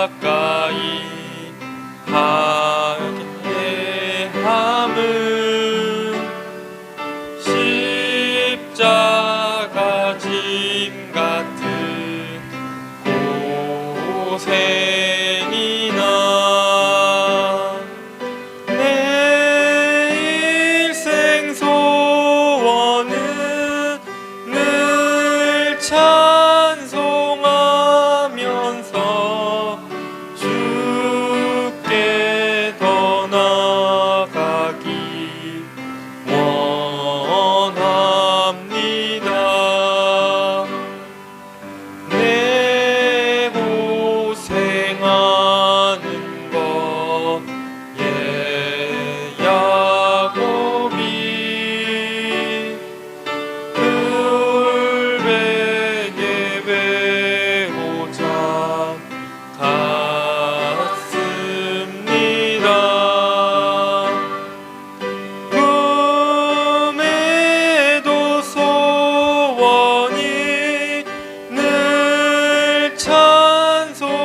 가까이 하게 함은 십자가 짐 같은 고생이나 내 일생 소원은 늘 찬송하면서 주께 더 나아가기 원합니다. 내 고생하는 것 야곱이 불백에 배우자 같습니다. 꿈에도 소원이 늘 찬송하면서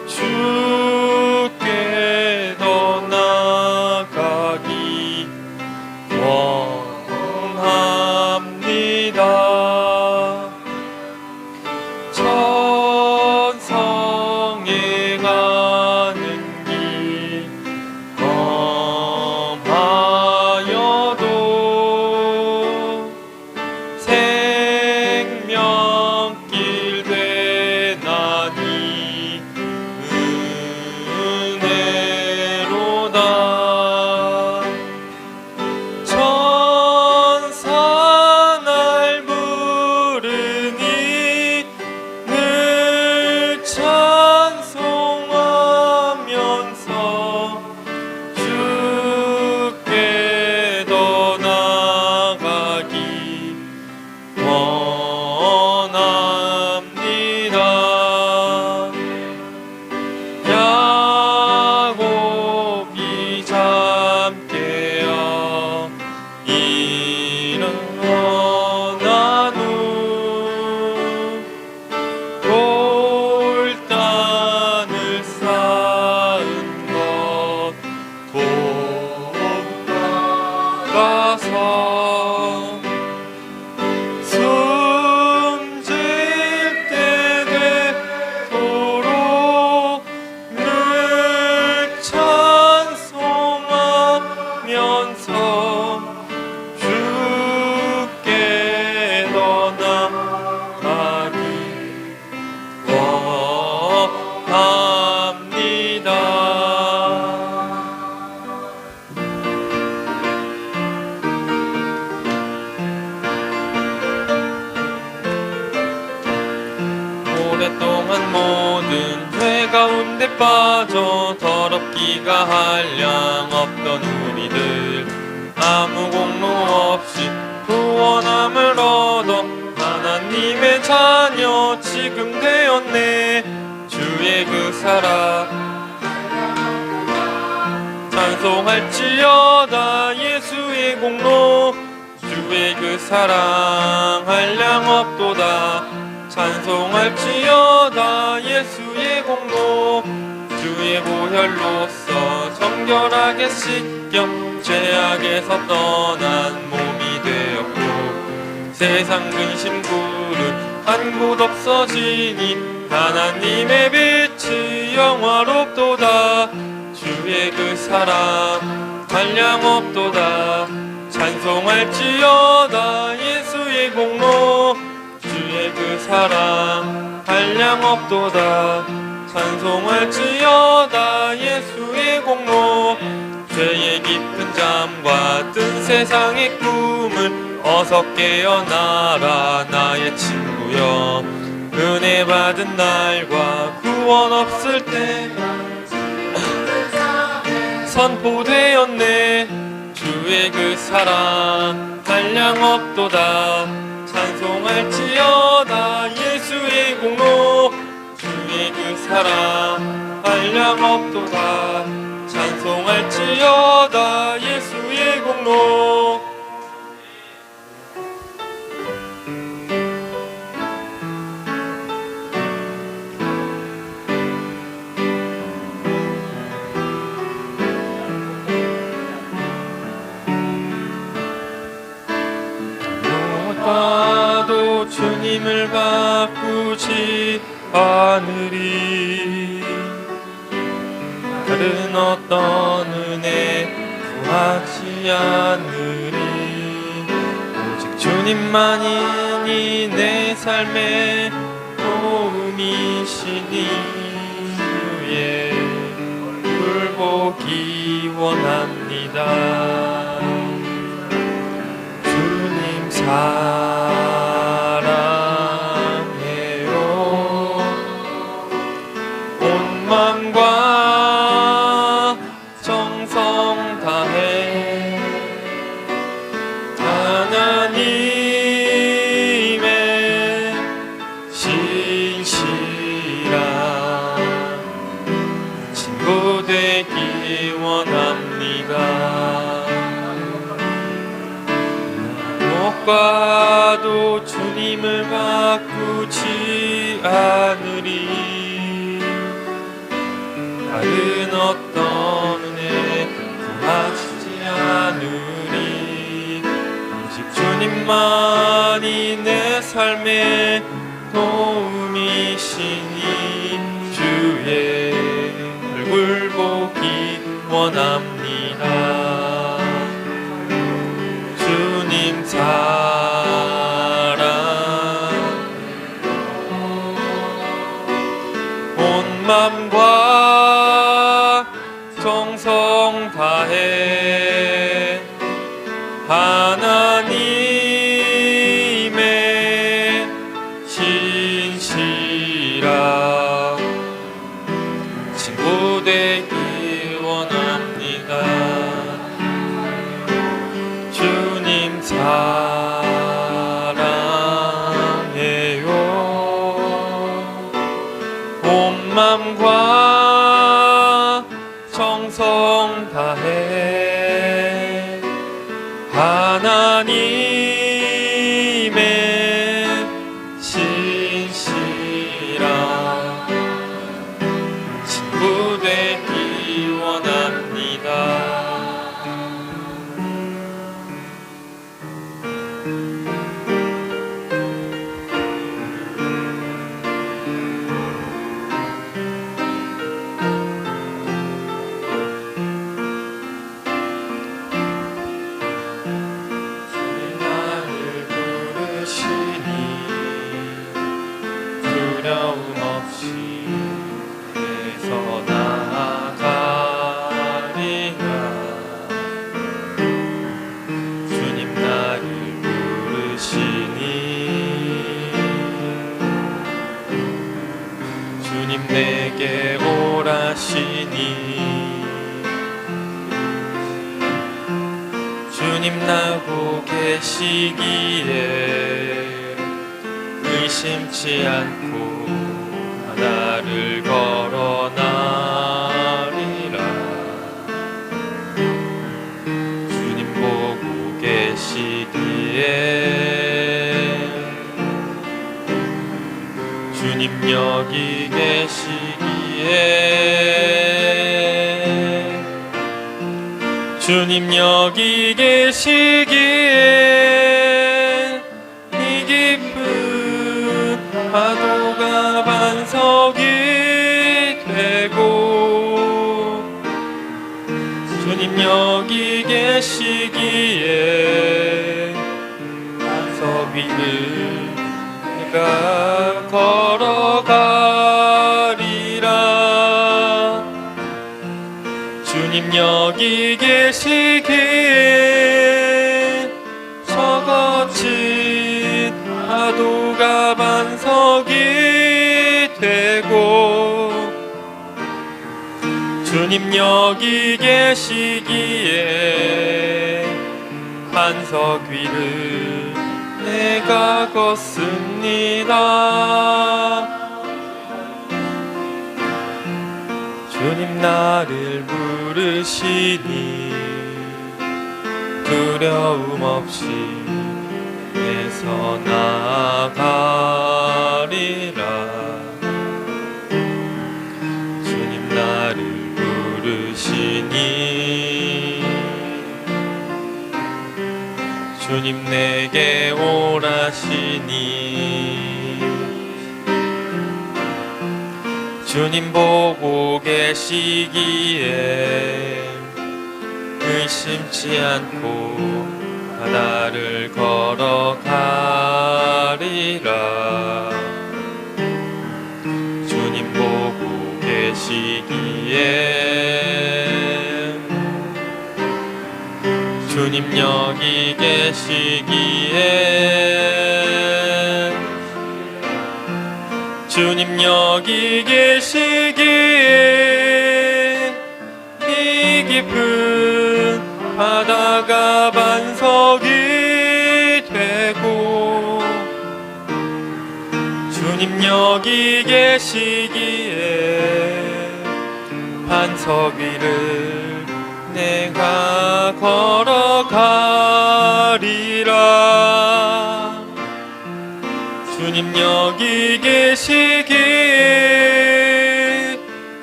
주께 더 나아가기 원합니다. 천성에 가는 길 험하여도 생명길 되나니 은혜로다. 천사 날 부르니 늘 찬송하면서 주께 더 나아가기 원합니다. 야곱이 잠깨어 일어난 후 돌단을 쌓은 것 돕아가서 숨질 때 되도록 늘 찬송하면서 주께 더 나아가기 원합니다. 오랫동안 모든 죄 가운데 빠져 더럽기가 한량 없던 우리들 아무 공로 없이 구원함을 얻어 하나님의 자녀 지금 되었네. 주의 그 사랑 찬송할지어다. 예수의 공로 주의 그 사랑 한량 없도다. 찬송할지어다. 예수의 공로 주의 보혈로서 정결하게 씻겨 죄악에서 떠난 몸이 되었고 세상 근심 구름 한 곳 없어지니 하나님의 빛이 영화롭도다. 주의 그 사랑 한량 없도다. 찬송할지어다. 예수의 공로 주의 그 사랑 한량 없도다. 찬송할지어다. 예수의 공로 죄의 깊은 잠과 뜬 세상의 꿈을 어서 깨어나라 나의 친구여. 은혜 받은 날과 구원 없을 때 선포되었네. 주의 그 사랑 한량 없도다. 찬송할지어다. 예수의 공로 주의 그 사랑 한량 없도다. 찬송할지어다. 예수의 공로 주님을 바꾸지 않으리. 다른 어떤 은혜 구하지 않으리. 오직 주님만이 내 삶의 도움이시니 주의 얼굴 보기 원합니다. 주님 사랑해요. 온 맘과 정성 다해 하나님의 신실한 친구 되기 원합니다. 무엇과도 주님을 바꾸지 않으리. 다른 어떤 은혜 구하지 않으리. 오직 주님만이 내 삶의 도움이시니 주의 얼굴 보기 원합니다. 주님 사랑 온 맘과 정성 다해 하나님의 신실한 친구 되기 원합니다. 주님 사랑해요. 온 맘과 정성 다해 하나님의 신실한 친구 되기 원합니다. 두려움 없이 내서 나아가리라. 주님 나를 부르시니 주님 내게 오라시니 주님 나고 계시기에 의심치 않고 바다를 걸어 나리라. 주님 보고 계시기에 주님 여기 계시기에 주님 여기 계시기에 이 깊은 파도가 반석이 되고 주님 여기 계시기에 반석 위를 내가 걸어가리라. 주님 여기 계시기에 저 거친 파도가 반석이 되고 주님 여기 계시기에 반석 위를 내가 걷습니다. 주님 나를 부르시니 두려움 없이 내서 나아가리라. 주님 나를 부르시니 주님 내게 오라시니 주님 보고 계시기에 의심치 않고 바다를 걸어가리라. 주님 보고 계시기에 주님 여기 계시기에 주님 여기 계시기에 이 깊은 바다가 반석이 되고 주님 여기 계시기에 반석 위를 내가 걸어가리라. 주님 여기 계시기에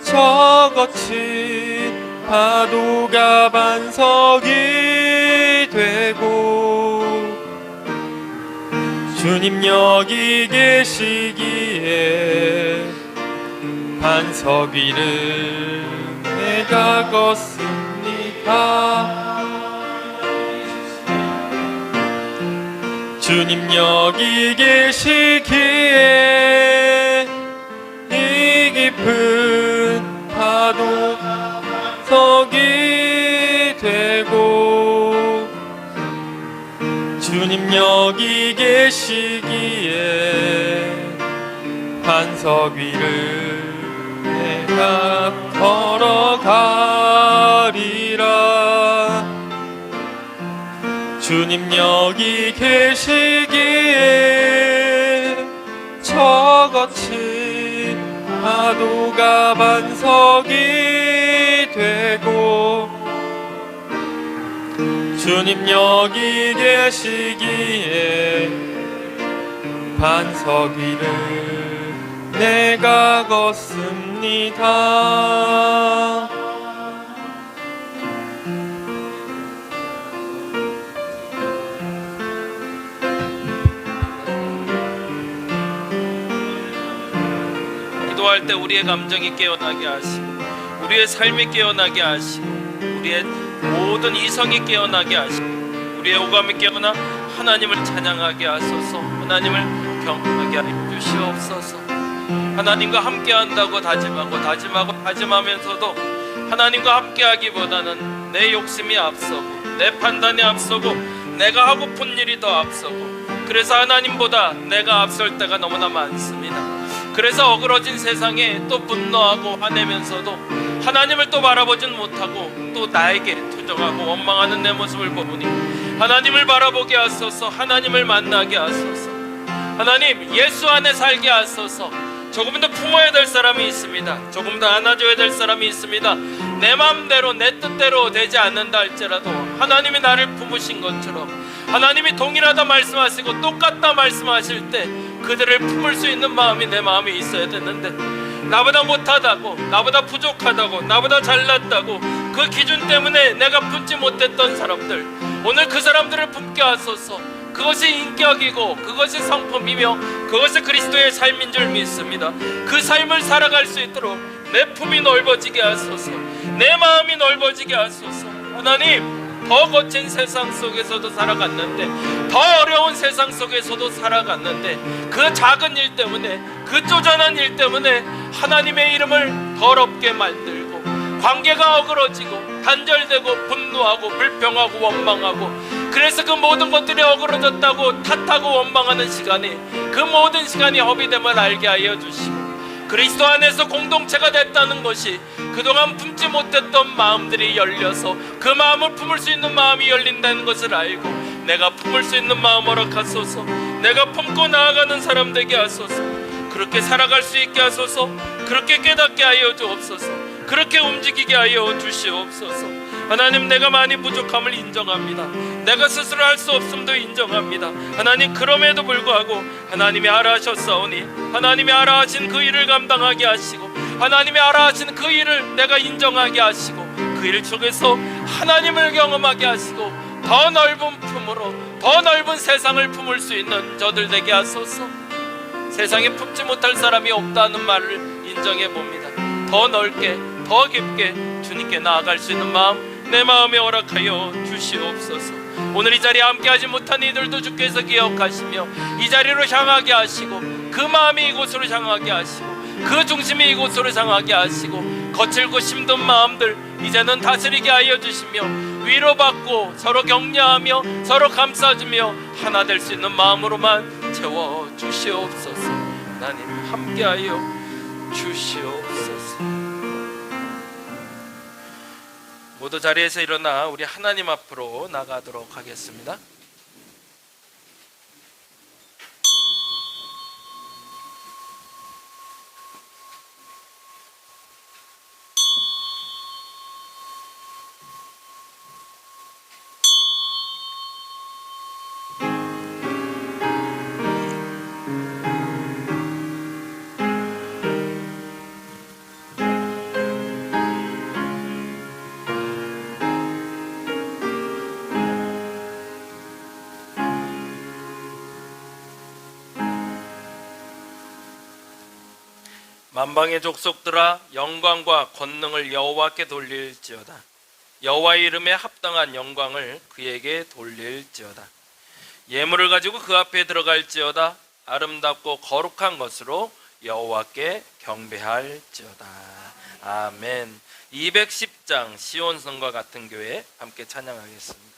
저 거친 파도가 반석이 되고 주님 여기 계시기에 반석 위를 내가 걷습니다. 주님 여기 계시기에 이 깊은 파도 반석이 되고 주님 여기 계시기에 반석 위를 내가 걸어가리라. 주님 여기 계시기에 저 거친 파도가 반석이 되고 주님 여기 계시기에 반석 위를 내가 걷습니다. 기도할 때 우리의 감정이 깨어나게 하시고 우리의 삶이 깨어나게 하시고 우리의 모든 이성이 깨어나게 하시고 우리의 오감이 깨어나 하나님을 찬양하게 하소서. 하나님을 경배하게 하여 주시옵소서. 하나님과 함께한다고 다짐하면서도 하나님과 함께하기보다는 내 욕심이 앞서고 내 판단이 앞서고 내가 하고픈 일이 더 앞서고 그래서 하나님보다 내가 앞설 때가 너무나 많습니다. 그래서 어그러진 세상에 또 분노하고 화내면서도 하나님을 또 바라보진 못하고 또 나에게 투정하고 원망하는 내 모습을 보니 하나님을 바라보게 하소서. 하나님을 만나게 하소서. 하나님 예수 안에 살게 하소서. 조금 더 품어야 될 사람이 있습니다. 조금 더 안아줘야 될 사람이 있습니다. 내 마음대로 내 뜻대로 되지 않는다 할지라도 하나님이 나를 품으신 것처럼 하나님이 동일하다 말씀하시고 똑같다 말씀하실 때 그들을 품을 수 있는 마음이 내 마음에 있어야 되는데 나보다 못하다고 나보다 부족하다고 나보다 잘났다고 그 기준 때문에 내가 품지 못했던 사람들 오늘 그 사람들을 품게 하소서. 그것이 인격이고 그것이 성품이며 그것이 그리스도의 삶인 줄 믿습니다. 그 삶을 살아갈 수 있도록 내 품이 넓어지게 하소서. 내 마음이 넓어지게 하소서. 하나님 더 거친 세상 속에서도 살아갔는데 더 어려운 세상 속에서도 살아갔는데 그 작은 일 때문에 그 쪼잔한 일 때문에 하나님의 이름을 더럽게 만들고 관계가 어그러지고 단절되고 분노하고 불평하고 원망하고 그래서 그 모든 것들이 어그러졌다고 탓하고 원망하는 시간이 그 모든 시간이 허비됨을 알게 하여 주시고 그리스도 안에서 공동체가 됐다는 것이 그동안 품지 못했던 마음들이 열려서 그 마음을 품을 수 있는 마음이 열린다는 것을 알고 내가 품을 수 있는 마음 허락하소서. 내가 품고 나아가는 사람 되게 하소서. 그렇게 살아갈 수 있게 하소서. 그렇게 깨닫게 하여 주옵소서. 그렇게 움직이게 하여 주시옵소서. 하나님 내가 많이 부족함을 인정합니다. 내가 스스로 할 수 없음도 인정합니다. 하나님 그럼에도 불구하고 하나님이 알아 하셨사오니 하나님이 알아 하신 그 일을 감당하게 하시고 하나님이 알아 하신 그 일을 내가 인정하게 하시고 그 일 속에서 하나님을 경험하게 하시고 더 넓은 품으로 더 넓은 세상을 품을 수 있는 저들 되게 하소서. 세상에 품지 못할 사람이 없다는 말을 인정해 봅니다. 더 넓게 더 깊게 주님께 나아갈 수 있는 마음 내 마음에 허락하여 주시옵소서. 오늘 이 자리에 함께하지 못한 이들도 주께서 기억하시며 이 자리로 향하게 하시고 그 마음이 이곳으로 향하게 하시고 그 중심이 이곳으로 향하게 하시고 거칠고 힘든 마음들 이제는 다스리게 하여 주시며 위로받고 서로 격려하며 서로 감싸주며 하나 될 수 있는 마음으로만 채워 주시옵소서. 하나님 함께하여 주시옵소서. 모두 자리에서 일어나 우리 하나님 앞으로 나가도록 하겠습니다. 만방의 족속들아 영광과 권능을 여호와께 돌릴지어다. 여호와의 이름에 합당한 영광을 그에게 돌릴지어다. 예물을 가지고 그 앞에 들어갈지어다. 아름답고 거룩한 것으로 여호와께 경배할지어다. 아멘. 210장 시온성과 같은 교회 함께 찬양하겠습니다.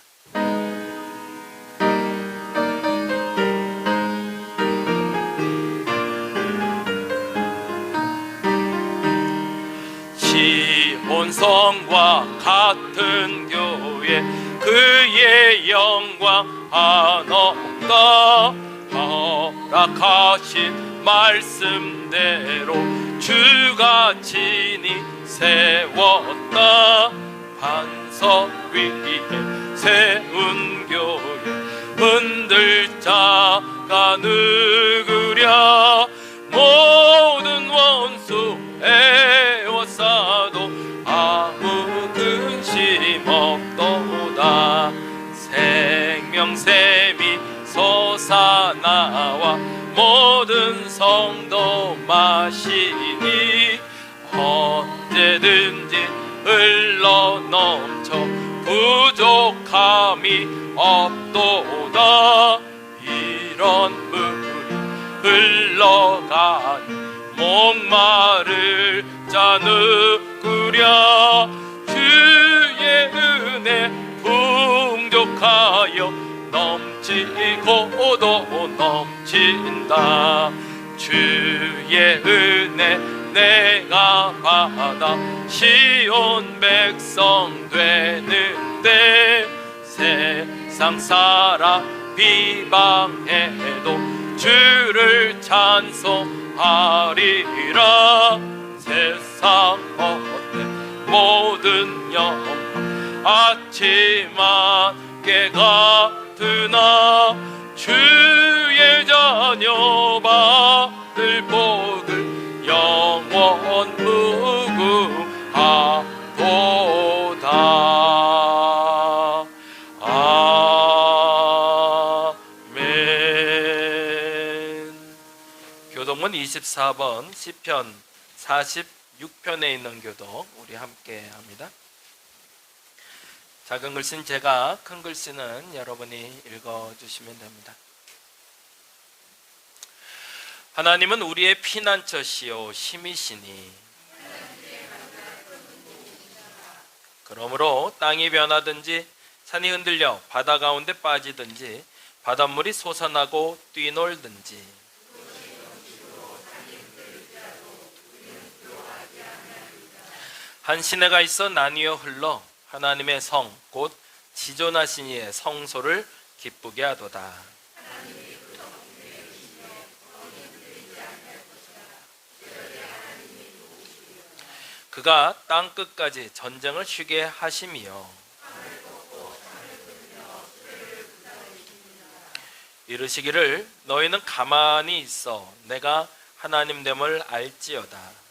시온성과 같은 교회 그의 영광 한없다. 허락하신 말씀대로 주가 친히 세웠다. 반석 위에 세운 교회 흔들 자가 누구랴. 모든 원수 애워싸도 아무 근심 없도다. 생명샘이 솟아나와 모든 성도 마시니 언제든지 흘러넘쳐 부족함이 없도다. 이런 물이 흘러가니 목마를 자 누구랴. 주의 은혜 풍족하여 넘치고도 넘친다. 주의 은혜 내가 받아 시온 백성 되는데 세상 사람 비방해도 주를 찬송하리라. 세상 어때 모든 영광 아침 안개가 드나 주의 자녀 받을 복을 영원 무궁하도다. 아멘. 교동문 24번 시편 46편에 있는 교동 우리 함께 합니다. 작은 글씨는 제가, 큰 글씨는 여러분이 읽어주시면 됩니다. 하나님은 우리의 피난처시요 힘이시니 그러므로 땅이 변하든지 산이 흔들려 바다 가운데 빠지든지 바닷물이 솟아나고 뛰놀든지 한 시내가 있어 나뉘어 흘러 하나님의 성 곧 지존하신 이의 성소를 기쁘게 하도다. 그가 땅 끝까지 전쟁을 쉬게 하심이요 이르시기를 너희는 가만히 있어 내가 하나님됨을 알지어다.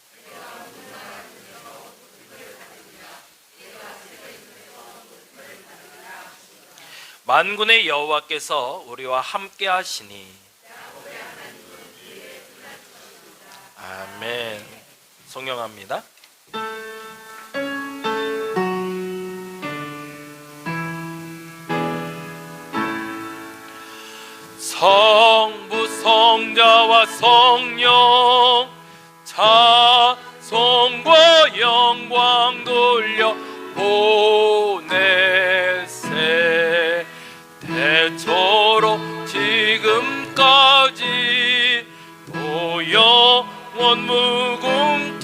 만군의 여호와께서 우리와 함께 하시니 송영합니다. 성부 성자와 성령 자손과 영광 돌려 보내세 대초로 지금까지 또 영원 무궁토록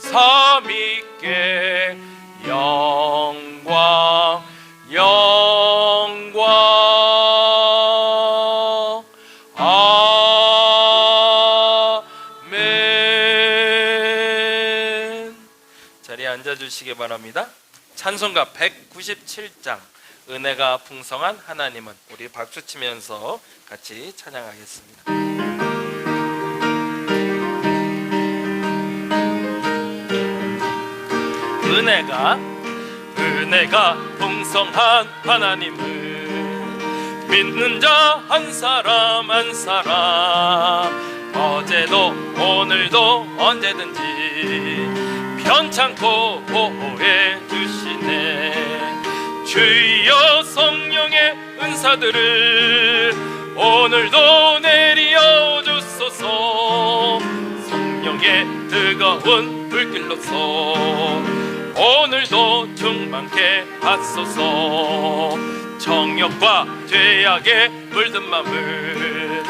성삼위께 영광 아멘. 자리에 앉아주시기 바랍니다. 찬송가 197장 은혜가 풍성한 하나님은, 우리 박수 치면서 같이 찬양하겠습니다. 은혜가 풍성한 하나님은 믿는 자 한 사람 한 사람 어제도 오늘도 언제든지 편찮고 보호해 주시네. 주여 성령의 은사들을 오늘도 내려 주소서. 성령의 뜨거운 불길로서 오늘도 충만케 하소서. 정욕과 죄악에 물든 맘을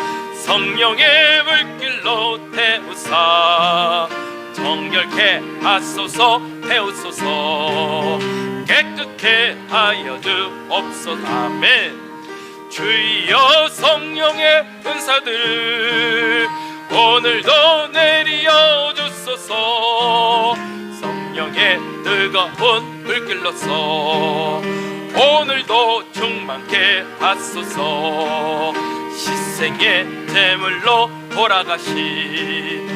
성령의 물길로 태우사 정결케 하소서. 태우소서. 깨끗게 하여 주옵소서. 아멘. 주여 성령의 은사들 오늘도 내려 주소서. 성령의 뜨거운 불길로서 오늘도 충만케 하소서. 희생의 제물로 돌아가신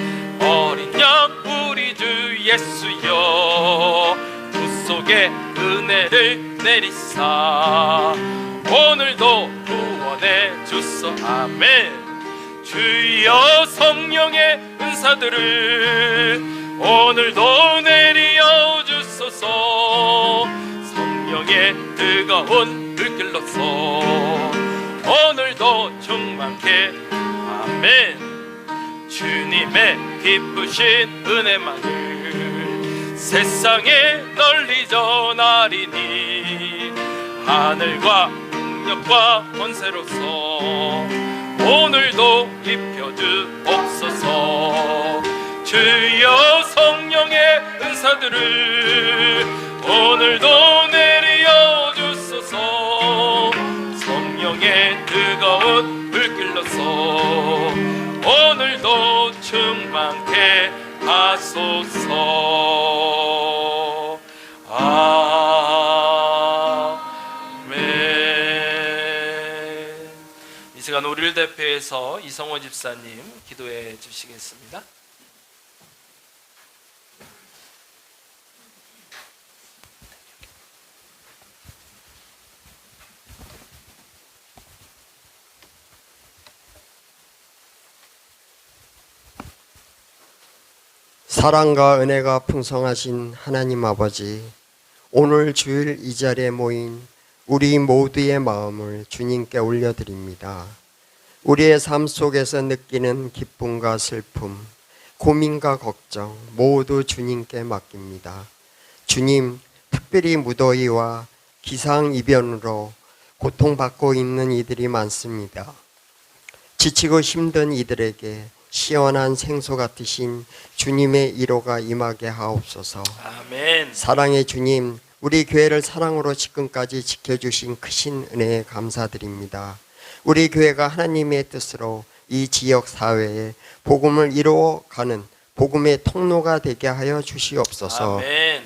어린 양 우리 주 예수여 주 속에 은혜를 내리사 오늘도 구원해 주소. 아멘. 주여 성령의 은사들을 오늘도 내려 주소서. 성령의 뜨거운 불길로서 오늘도 충만케. 아멘. 주님의 기쁘신 은혜만을 세상에 널리 전하리니 하늘과 능력과 권세로서 오늘도 입혀주옵소서. 주여 성령의 은사들을 오늘도 내려 주소서. 성령의 뜨거운 불길로서 오늘도 충만케 하소서. 아멘. 이 시간 우리를 대표해서 이성호 집사님 기도해 주시겠습니다. 사랑과 은혜가 풍성하신 하나님 아버지, 오늘 주일 이 자리에 모인 우리 모두의 마음을 주님께 올려드립니다. 우리의 삶 속에서 느끼는 기쁨과 슬픔, 고민과 걱정 모두 주님께 맡깁니다. 주님, 특별히 무더위와 기상이변으로 고통받고 있는 이들이 많습니다. 지치고 힘든 이들에게 시원한 생수 같으신 주님의 위로가 임하게 하옵소서. 아멘. 사랑의 주님, 우리 교회를 사랑으로 지금까지 지켜주신 크신 은혜에 감사드립니다. 우리 교회가 하나님의 뜻으로 이 지역 사회에 복음을 이루어가는 복음의 통로가 되게 하여 주시옵소서. 아멘.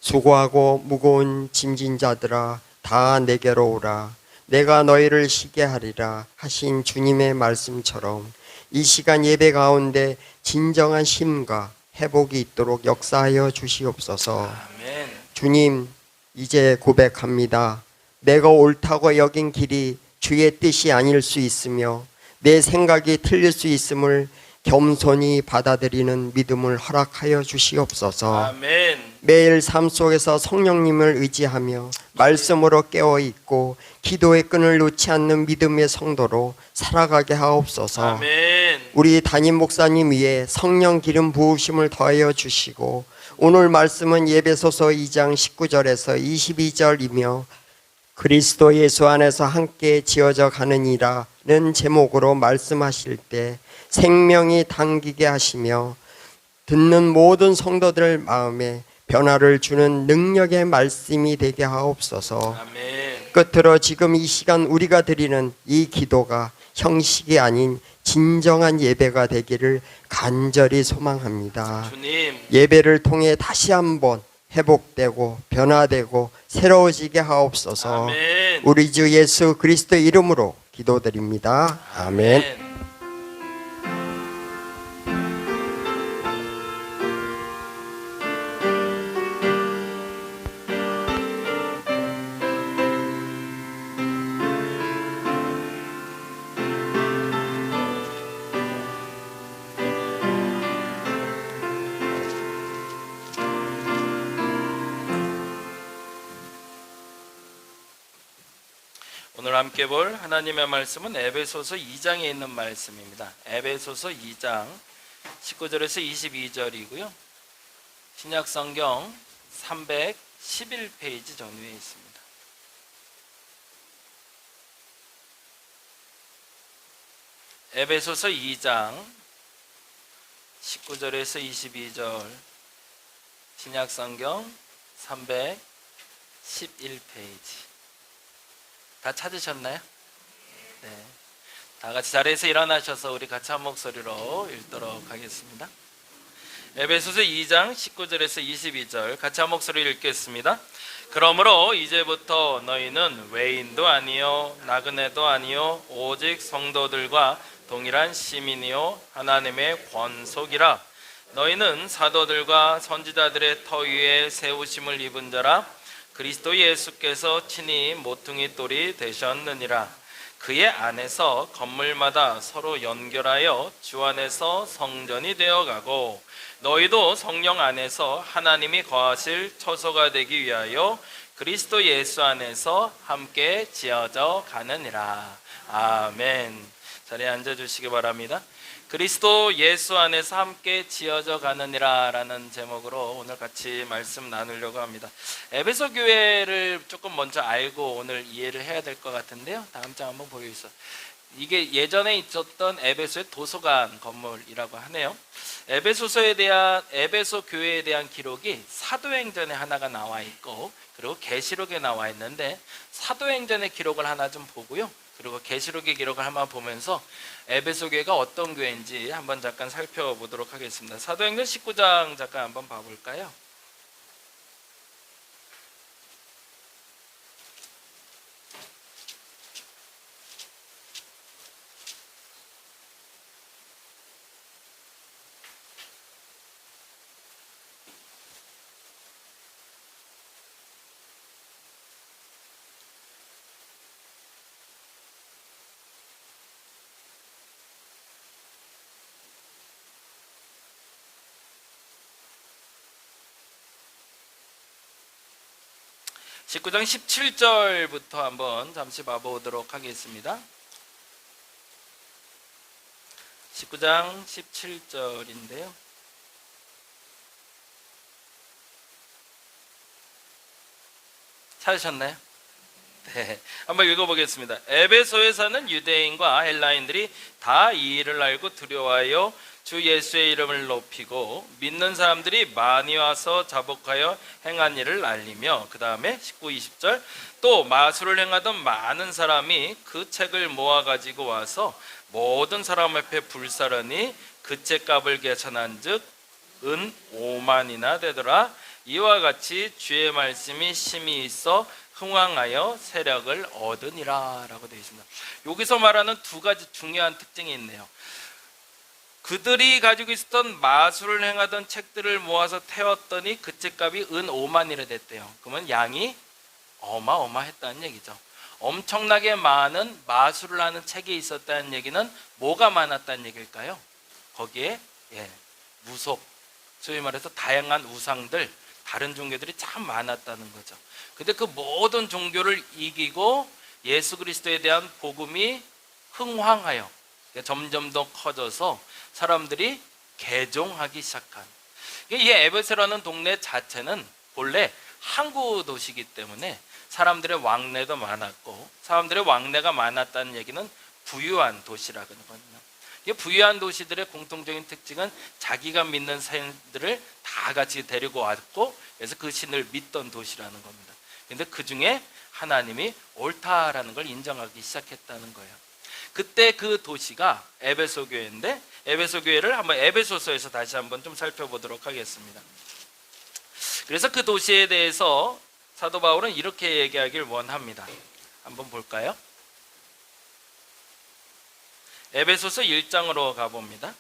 수고하고 무거운 짐진 자들아 다 내게로 오라. 내가 너희를 쉬게 하리라 하신 주님의 말씀처럼 이 시간 예배 가운데 진정한 쉼과 회복이 있도록 역사하여 주시옵소서. 아멘. 주님, 이제 고백합니다. 내가 옳다고 여긴 길이 주의 뜻이 아닐 수 있으며 내 생각이 틀릴 수 있음을 겸손히 받아들이는 믿음을 허락하여 주시옵소서. 아멘. 매일 삶 속에서 성령님을 의지하며 말씀으로 깨어 있고 기도의 끈을 놓지 않는 믿음의 성도로 살아가게 하옵소서. 아멘. 우리 담임 목사님 위에 성령 기름 부으심을 더하여 주시고 오늘 말씀은 예배소서 2장 19절에서 22절이며 그리스도 예수 안에서 함께 지어져 가느니라는 제목으로 말씀하실 때 생명이 당기게 하시며 듣는 모든 성도들 마음에 변화를 주는 능력의 말씀이 되게 하옵소서. 아멘. 끝으로 지금 이 시간 우리가 드리는 이 기도가 형식이 아닌 진정한 예배가 되기를 간절히 소망합니다. 주님. 예배를 통해 다시 한번 회복되고 변화되고 새로워지게 하옵소서. 아멘. 우리 주 예수 그리스도 이름으로 기도드립니다. 아멘. 오늘 함께 볼 하나님의 말씀은 에베소서 2장에 있는 말씀입니다. 에베소서 2장 19절에서 22절이고요. 신약 성경 311페이지 전후에 있습니다. 에베소서 2장 19절에서 22절 신약 성경 311페이지 다 찾으셨나요? 네. 다 같이 자리에서 일어나셔서 우리 같이 한 목소리로 읽도록 하겠습니다. 에베소서 2장 19절에서 22절 같이 한 목소리로 읽겠습니다. 그러므로 이제부터 너희는 외인도 아니요 나그네도 아니요 오직 성도들과 동일한 시민이요 하나님의 권속이라. 너희는 사도들과 선지자들의 터 위에 세우심을 입은 자라. 그리스도 예수께서 친히 모퉁이 돌이 되셨느니라. 그의 안에서 건물마다 서로 연결하여 주 안에서 성전이 되어가고 너희도 성령 안에서 하나님이 거하실 처소가 되기 위하여 그리스도 예수 안에서 함께 지어져 가느니라. 아멘. 자리에 앉아주시기 바랍니다. 그리스도 예수 안에서 함께 지어져 가느니라 라는 제목으로 오늘 같이 말씀 나누려고 합니다. 에베소 교회를 조금 먼저 알고 오늘 이해를 해야 될 것 같은데요. 다음 장 한번 보여주세요. 이게 예전에 있었던 에베소의 도서관 건물이라고 하네요. 에베소 교회에 대한 기록이 사도행전에 하나가 나와 있고 그리고 계시록에 나와 있는데 사도행전의 기록을 하나 좀 보고요. 그리고 계시록의 기록을 한번 보면서 에베소 교회가 어떤 교회인지 한번 잠깐 살펴보도록 하겠습니다. 사도행전 19장 잠깐 한번 봐볼까요? 십 19장 17절부터 한번 잠시 봐보도록 하겠습니다. 19장 17절인데요. 찾으셨나요? 네, 한번 읽어보겠습니다. 에베소에 사는 유대인과 헬라인들이 다 이 일을 알고 두려워하여 주 예수의 이름을 높이고 믿는 사람들이 많이 와서 자복하여 행한 일을 알리며, 그 다음에 19, 20절 또 마술을 행하던 많은 사람이 그 책을 모아 가지고 와서 모든 사람 앞에 불사르니 그 책값을 계산한 즉 은 5만이나 되더라. 이와 같이 주의 말씀이 심히 있어 흥왕하여 세력을 얻으니라 라고 되어 있습니다. 여기서 말하는 두 가지 중요한 특징이 있네요. 그들이 가지고 있었던 마술을 행하던 책들을 모아서 태웠더니 그 책값이 은 5만이라 됐대요. 그러면 양이 어마어마했다는 얘기죠. 엄청나게 많은 마술을 하는 책이 있었다는 얘기는 뭐가 많았다는 얘기일까요? 거기에 무속, 소위 말해서 다양한 우상들, 다른 종교들이 참 많았다는 거죠. 근데 그 모든 종교를 이기고 예수 그리스도에 대한 복음이 흥황하여 점점 더 커져서 사람들이 개종하기 시작한, 이 에베소라는 동네 자체는 본래 항구 도시이기 때문에 사람들의 왕래도 많았고, 사람들의 왕래가 많았다는 얘기는 부유한 도시라는 거거든요. 이 부유한 도시들의 공통적인 특징은 자기가 믿는 사람들을 다 같이 데리고 왔고, 그래서 그 신을 믿던 도시라는 겁니다. 근데 그 중에 하나님이 옳다라는 걸 인정하기 시작했다는 거예요. 그때 그 도시가 에베소 교회인데, 에베소 교회를 한번 에베소서에서 다시 한번 좀 살펴보도록 하겠습니다. 그래서 그 도시에 대해서 사도 바울은 이렇게 얘기하길 원합니다. 한번 볼까요? 에베소서 1장으로 가봅니다.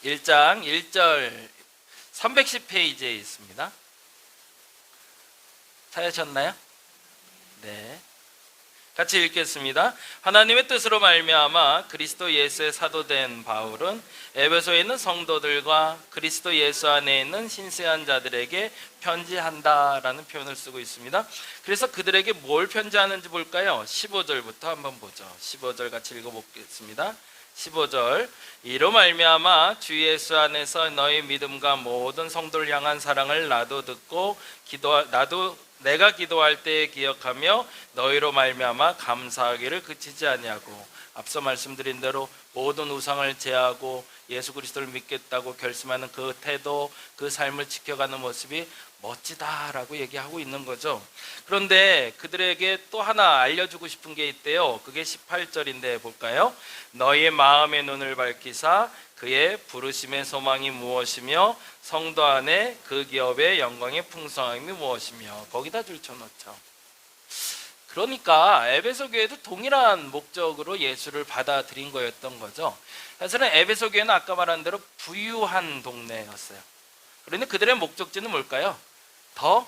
1장 1절 310페이지에 있습니다. 찾으셨나요? 네. 같이 읽겠습니다. 하나님의 뜻으로 말미암아 그리스도 예수의 사도된 바울은 에베소에 있는 성도들과 그리스도 예수 안에 있는 신세한 자들에게 편지한다라는 표현을 쓰고 있습니다. 그래서 그들에게 뭘 편지하는지 볼까요? 15절부터 한번 보죠. 15절 같이 읽어보겠습니다. 15절, 이로 말미암아 주 예수 안에서 너희 믿음과 모든 성도를 향한 사랑을 나도 듣고 내가 기도할 때 기억하며 너희로 말미암아 감사하기를 그치지 아니하고, 앞서 말씀드린 대로 모든 우상을 제하고 예수 그리스도를 믿겠다고 결심하는 그 태도, 그 삶을 지켜가는 모습이 멋지다라고 얘기하고 있는 거죠. 그런데 그들에게 또 하나 알려주고 싶은 게 있대요. 그게 18절인데 볼까요? 너희의 마음의 눈을 밝히사 그의 부르심의 소망이 무엇이며 성도 안에 그 기업의 영광의 풍성함이 무엇이며, 거기다 줄쳐놓죠. 그러니까 에베소 교회도 동일한 목적으로 예수를 받아들인 거였던 거죠. 사실은 에베소 교회는 아까 말한 대로 부유한 동네였어요. 그런데 그들의 목적지는 뭘까요? 더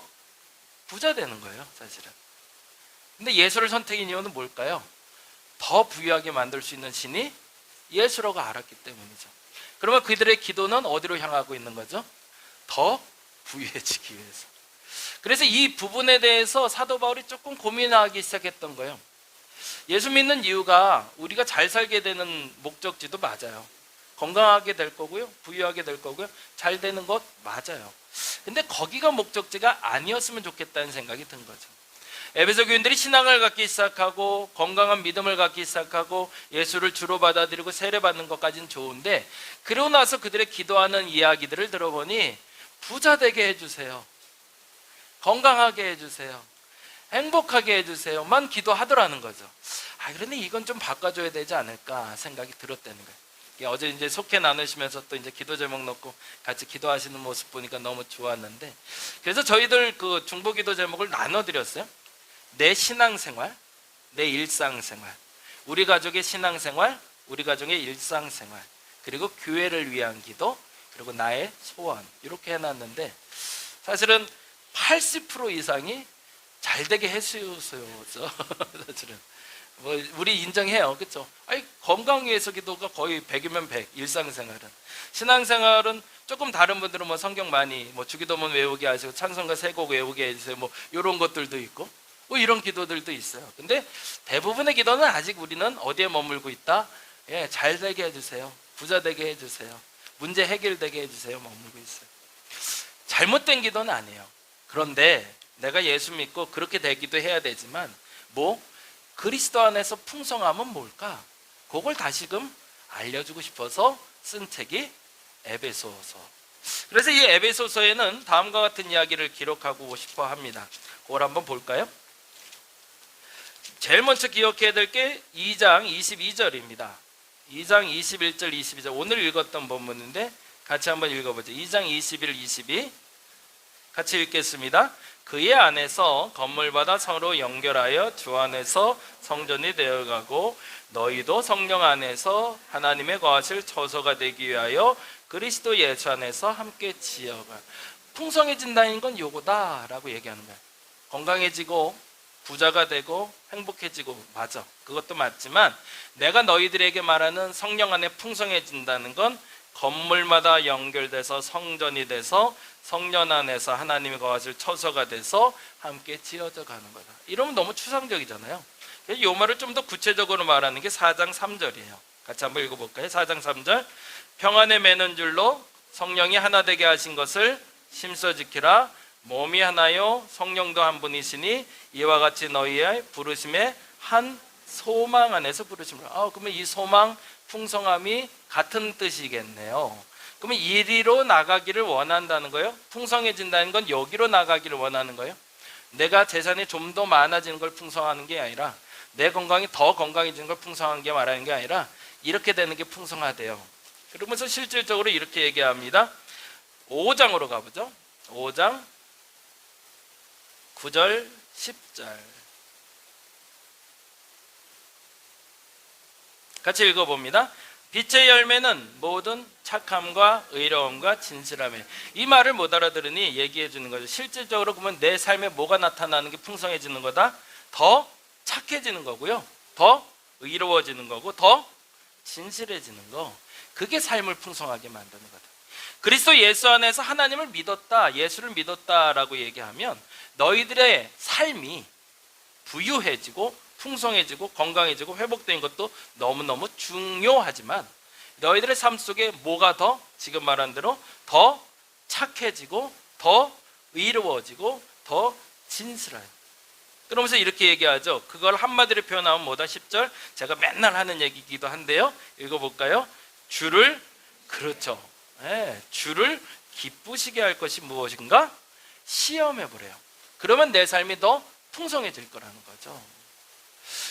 부자 되는 거예요, 사실은. 근데 예수를 선택한 이유는 뭘까요? 더 부유하게 만들 수 있는 신이 예수라고 알았기 때문이죠. 그러면 그들의 기도는 어디로 향하고 있는 거죠? 더 부유해지기 위해서. 그래서 이 부분에 대해서 사도 바울이 조금 고민하기 시작했던 거예요. 예수 믿는 이유가 우리가 잘 살게 되는 목적지도 맞아요. 건강하게 될 거고요, 부유하게 될 거고요, 잘 되는 것 맞아요. 근데 거기가 목적지가 아니었으면 좋겠다는 생각이 든 거죠. 에베소 교인들이 신앙을 갖기 시작하고 건강한 믿음을 갖기 시작하고 예수를 주로 받아들이고 세례받는 것까지는 좋은데, 그러고 나서 그들의 기도하는 이야기들을 들어보니 부자 되게 해주세요, 건강하게 해주세요, 행복하게 해주세요 만 기도하더라는 거죠. 그런데 이건 좀 바꿔줘야 되지 않을까 생각이 들었다는 거예요. 어제 이제 속회 나누시면서 또 이제 기도 제목 넣고 같이 기도하시는 모습 보니까 너무 좋았는데, 그래서 저희들 그 중보 기도 제목을 나눠드렸어요. 내 신앙생활, 내 일상생활, 우리 가족의 신앙생활, 우리 가족의 일상생활, 그리고 교회를 위한 기도, 그리고 나의 소원, 이렇게 해놨는데 사실은 80% 이상이 잘 되게 해주세요. 사실은 뭐 우리 인정해요, 그렇죠? 건강 위해서 기도가 거의 100이면 100. 일상생활은, 신앙생활은 조금 다른 분들은 뭐 성경 많이 뭐 주기도문 외우게 하시고 찬송가 세 곡 외우게 해주세요, 뭐 이런 것들도 있고 뭐 이런 기도들도 있어요. 근데 대부분의 기도는 아직 우리는 어디에 머물고 있다? 잘 되게 해주세요, 부자 되게 해주세요, 문제 해결되게 해주세요 머물고 있어요. 잘못된 기도는 아니에요. 그런데 내가 예수 믿고 그렇게 되기도 해야 되지만, 그리스도 안에서 풍성함은 뭘까? 그걸 다시금 알려주고 싶어서 쓴 책이 에베소서. 그래서 이 에베소서에는 다음과 같은 이야기를 기록하고 싶어 합니다. 그걸 한번 볼까요? 제일 먼저 기억해야 될 게 2장 22절입니다. 2장 21절 22절 오늘 읽었던 본문인데 같이 한번 읽어보죠. 2장 21, 22 같이 읽겠습니다. 그의 안에서 건물마다 서로 연결하여 주 안에서 성전이 되어가고 너희도 성령 안에서 하나님의 거하실 처소가 되기 위하여 그리스도 예수 안에서 함께 지어가. 풍성해진다는 건 요거다라고 얘기하는 거예요. 건강해지고 부자가 되고 행복해지고, 맞아, 그것도 맞지만 내가 너희들에게 말하는 성령 안에 풍성해진다는 건 건물마다 연결돼서 성전이 돼서 성전 안에서 하나님의 거하실 처소가 돼서 함께 지어져 가는 거다. 이러면 너무 추상적이잖아요. 이 말을 좀 더 구체적으로 말하는 게 4장 3절이에요. 같이 한번 읽어볼까요? 4장 3절. 평안에 매는 줄로 성령이 하나 되게 하신 것을 심써 지키라. 몸이 하나요 성령도 한 분이시니 이와 같이 너희의 부르심의 한 소망 안에서 부르심을. 그러면 이 소망, 풍성함이 같은 뜻이겠네요. 그러면 이리로 나가기를 원한다는 거예요. 풍성해진다는 건 여기로 나가기를 원하는 거예요. 내가 재산이 좀 더 많아지는 걸 풍성하는 게 아니라, 내 건강이 더 건강해지는 걸 풍성한 게 말하는 게 아니라, 이렇게 되는 게 풍성하대요. 그러면서 실질적으로 이렇게 얘기합니다. 5장으로 가보죠. 5장 9절 10절 같이 읽어봅니다. 빛의 열매는 모든 착함과 의로움과 진실함에. 이 말을 못 알아들으니 얘기해 주는 거죠. 실질적으로 그러면 내 삶에 뭐가 나타나는 게 풍성해지는 거다? 더 착해지는 거고요, 더 의로워지는 거고, 더 진실해지는 거. 그게 삶을 풍성하게 만드는 거다. 그리스도 예수 안에서 하나님을 믿었다, 예수를 믿었다라고 얘기하면 너희들의 삶이 부유해지고 풍성해지고 건강해지고 회복된 것도 너무너무 중요하지만, 너희들의 삶 속에 뭐가 더, 지금 말한 대로 더 착해지고 더 의로워지고 더 진실해요. 그러면서 이렇게 얘기하죠. 그걸 한마디로 표현하면 뭐다? 10절. 제가 맨날 하는 얘기이기도 한데요, 읽어볼까요? 주를, 그렇죠, 주를 기쁘시게 할 것이 무엇인가? 시험해보래요. 그러면 내 삶이 더 풍성해질 거라는 거죠.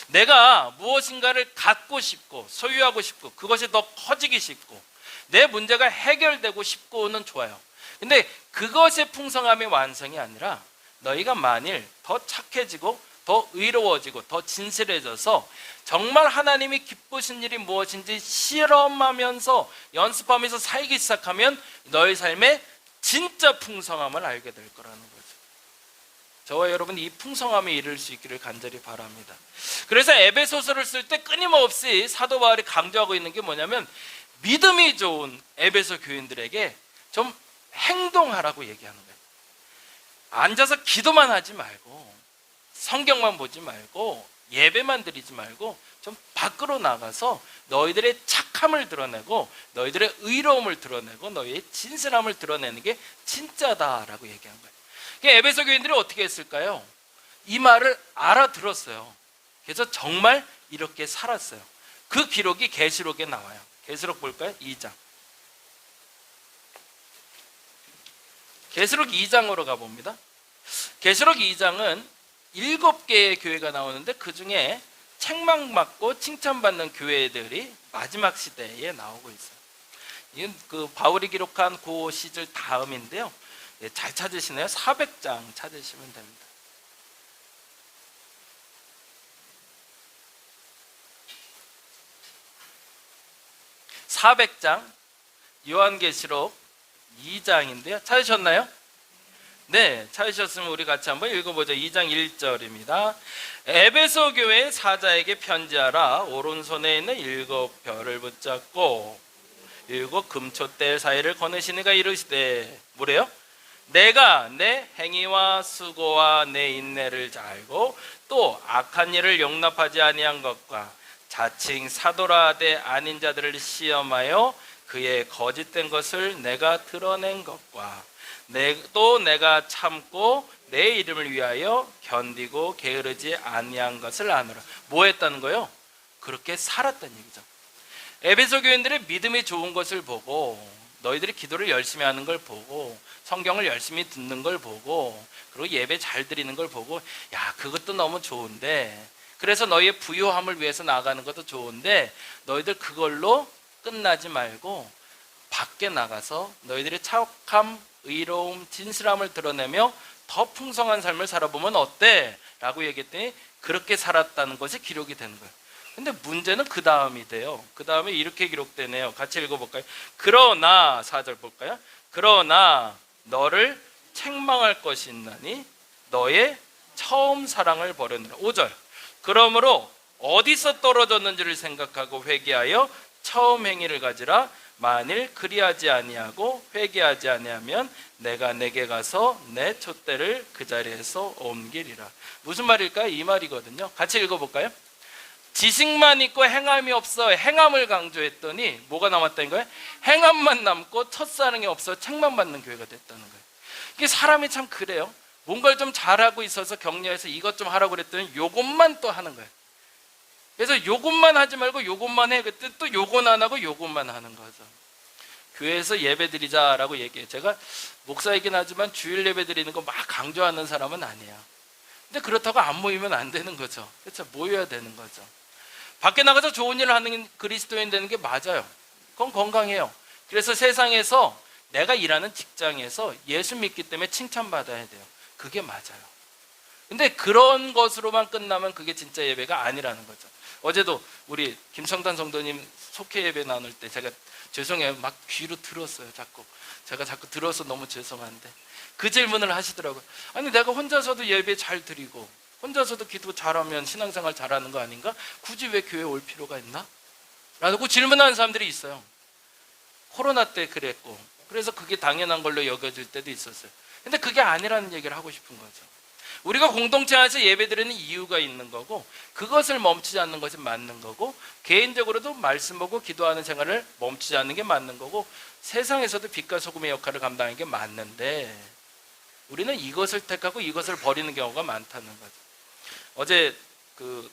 내가 무엇인가를 갖고 싶고 소유하고 싶고 그것이 더 커지기 싶고 내 문제가 해결되고 싶고는 좋아요. 근데 그것의 풍성함이 완성이 아니라, 너희가 만일 더 착해지고 더 의로워지고 더 진실해져서 정말 하나님이 기쁘신 일이 무엇인지 실험하면서 연습하면서 살기 시작하면 너희 삶의 진짜 풍성함을 알게 될 거라는 거죠. 저와 여러분 이 풍성함에 이를 수 있기를 간절히 바랍니다. 그래서 에베소서를 쓸 때 끊임없이 사도 바울이 강조하고 있는 게 뭐냐면, 믿음이 좋은 에베소 교인들에게 좀 행동하라고 얘기하는 거예요. 앉아서 기도만 하지 말고, 성경만 보지 말고, 예배만 드리지 말고 좀 밖으로 나가서 너희들의 착함을 드러내고 너희들의 의로움을 드러내고 너희의 진실함을 드러내는 게 진짜다라고 얘기한 거예요. 에베소 교인들이 어떻게 했을까요? 이 말을 알아들었어요. 그래서 정말 이렇게 살았어요. 그 기록이 계시록에 나와요. 계시록 볼까요? 2장. 계시록 2장으로 가봅니다. 계시록 2장은 7개의 교회가 나오는데, 그 중에 책망받고 칭찬받는 교회들이 마지막 시대에 나오고 있어요. 이건 그 바울이 기록한 그 시절 다음인데요. 잘 찾으시네요. 400장 찾으시면 됩니다. (400장) 요한계시록 2장인데요. 찾으셨나요? 네, 찾으셨으면 우리 같이 한번 읽어보죠. 2장 1절입니다. 에베소 교회 사자에게 편지하라. 오른손에 있는 7별을 붙잡고 7 금초대 사이를 거느시니가 이르시되, 뭐래요? 내가 내 행위와 수고와 내 인내를 잘 알고 또 악한 일을 용납하지 아니한 것과 자칭 사도라 하되 아닌 자들을 시험하여 그의 거짓된 것을 내가 드러낸 것과 또 내가 참고 내 이름을 위하여 견디고 게으르지 아니한 것을 아노라. 뭐 했다는 거예요? 그렇게 살았다는 얘기죠. 에베소 교인들의 믿음이 좋은 것을 보고, 너희들이 기도를 열심히 하는 걸 보고, 성경을 열심히 듣는 걸 보고, 그리고 예배 잘 드리는 걸 보고, 야, 그것도 너무 좋은데, 그래서 너희의 부유함을 위해서 나아가는 것도 좋은데, 너희들 그걸로 끝나지 말고 밖에 나가서 너희들의 착함, 의로움, 진실함을 드러내며 더 풍성한 삶을 살아보면 어때? 라고 얘기했더니 그렇게 살았다는 것이 기록이 되는 거예요. 근데 문제는 그 다음이 돼요. 그 다음에 이렇게 기록되네요. 같이 읽어볼까요? 그러나 4절 볼까요? 그러나 너를 책망할 것이 있나니 너의 처음 사랑을 버렸느라. 5절. 그러므로 어디서 떨어졌는지를 생각하고 회개하여 처음 행위를 가지라. 만일 그리하지 아니하고 회개하지 아니하면 내가 내게 가서 내 촛대를 그 자리에서 옮기리라. 무슨 말일까요? 이 말이거든요. 같이 읽어볼까요? 지식만 있고 행함이 없어 행함을 강조했더니 뭐가 남았다는 거예요? 행함만 남고 첫사랑이 없어 책만 받는 교회가 됐다는 거예요. 이게 사람이 참 그래요. 뭔가를 좀 잘하고 있어서 격려해서 이것 좀 하라고 그랬더니 요것만 또 하는 거예요. 그래서 요것만 하지 말고 요것만 해. 그때 또 요건 안 하고 요것만 하는 거죠. 교회에서 예배 드리자라고 얘기해요. 제가 목사이긴 하지만 주일 예배 드리는 거 막 강조하는 사람은 아니에요. 근데 그렇다고 안 모이면 안 되는 거죠. 그렇죠? 모여야 되는 거죠. 밖에 나가서 좋은 일을 하는 그리스도인 되는 게 맞아요. 그건 건강해요. 그래서 세상에서 내가 일하는 직장에서 예수 믿기 때문에 칭찬받아야 돼요. 그게 맞아요. 근데 그런 것으로만 끝나면 그게 진짜 예배가 아니라는 거죠. 어제도 우리 김성단 성도님 속회 예배 나눌 때 제가 죄송해요. 막 귀로 들었어요. 제가 자꾸 들어서 너무 죄송한데 그 질문을 하시더라고요. 아니 내가 혼자서도 예배 잘 드리고 혼자서도 기도 잘하면 신앙생활 잘하는 거 아닌가? 굳이 왜 교회 올 필요가 있나? 라고 질문하는 사람들이 있어요. 코로나 때 그랬고 그래서 그게 당연한 걸로 여겨질 때도 있었어요. 근데 그게 아니라는 얘기를 하고 싶은 거죠. 우리가 공동체 안에서 예배드리는 이유가 있는 거고 그것을 멈추지 않는 것이 맞는 거고 개인적으로도 말씀 보고 기도하는 생활을 멈추지 않는 게 맞는 거고 세상에서도 빛과 소금의 역할을 감당하는 게 맞는데 우리는 이것을 택하고 이것을 버리는 경우가 많다는 거죠. 어제 그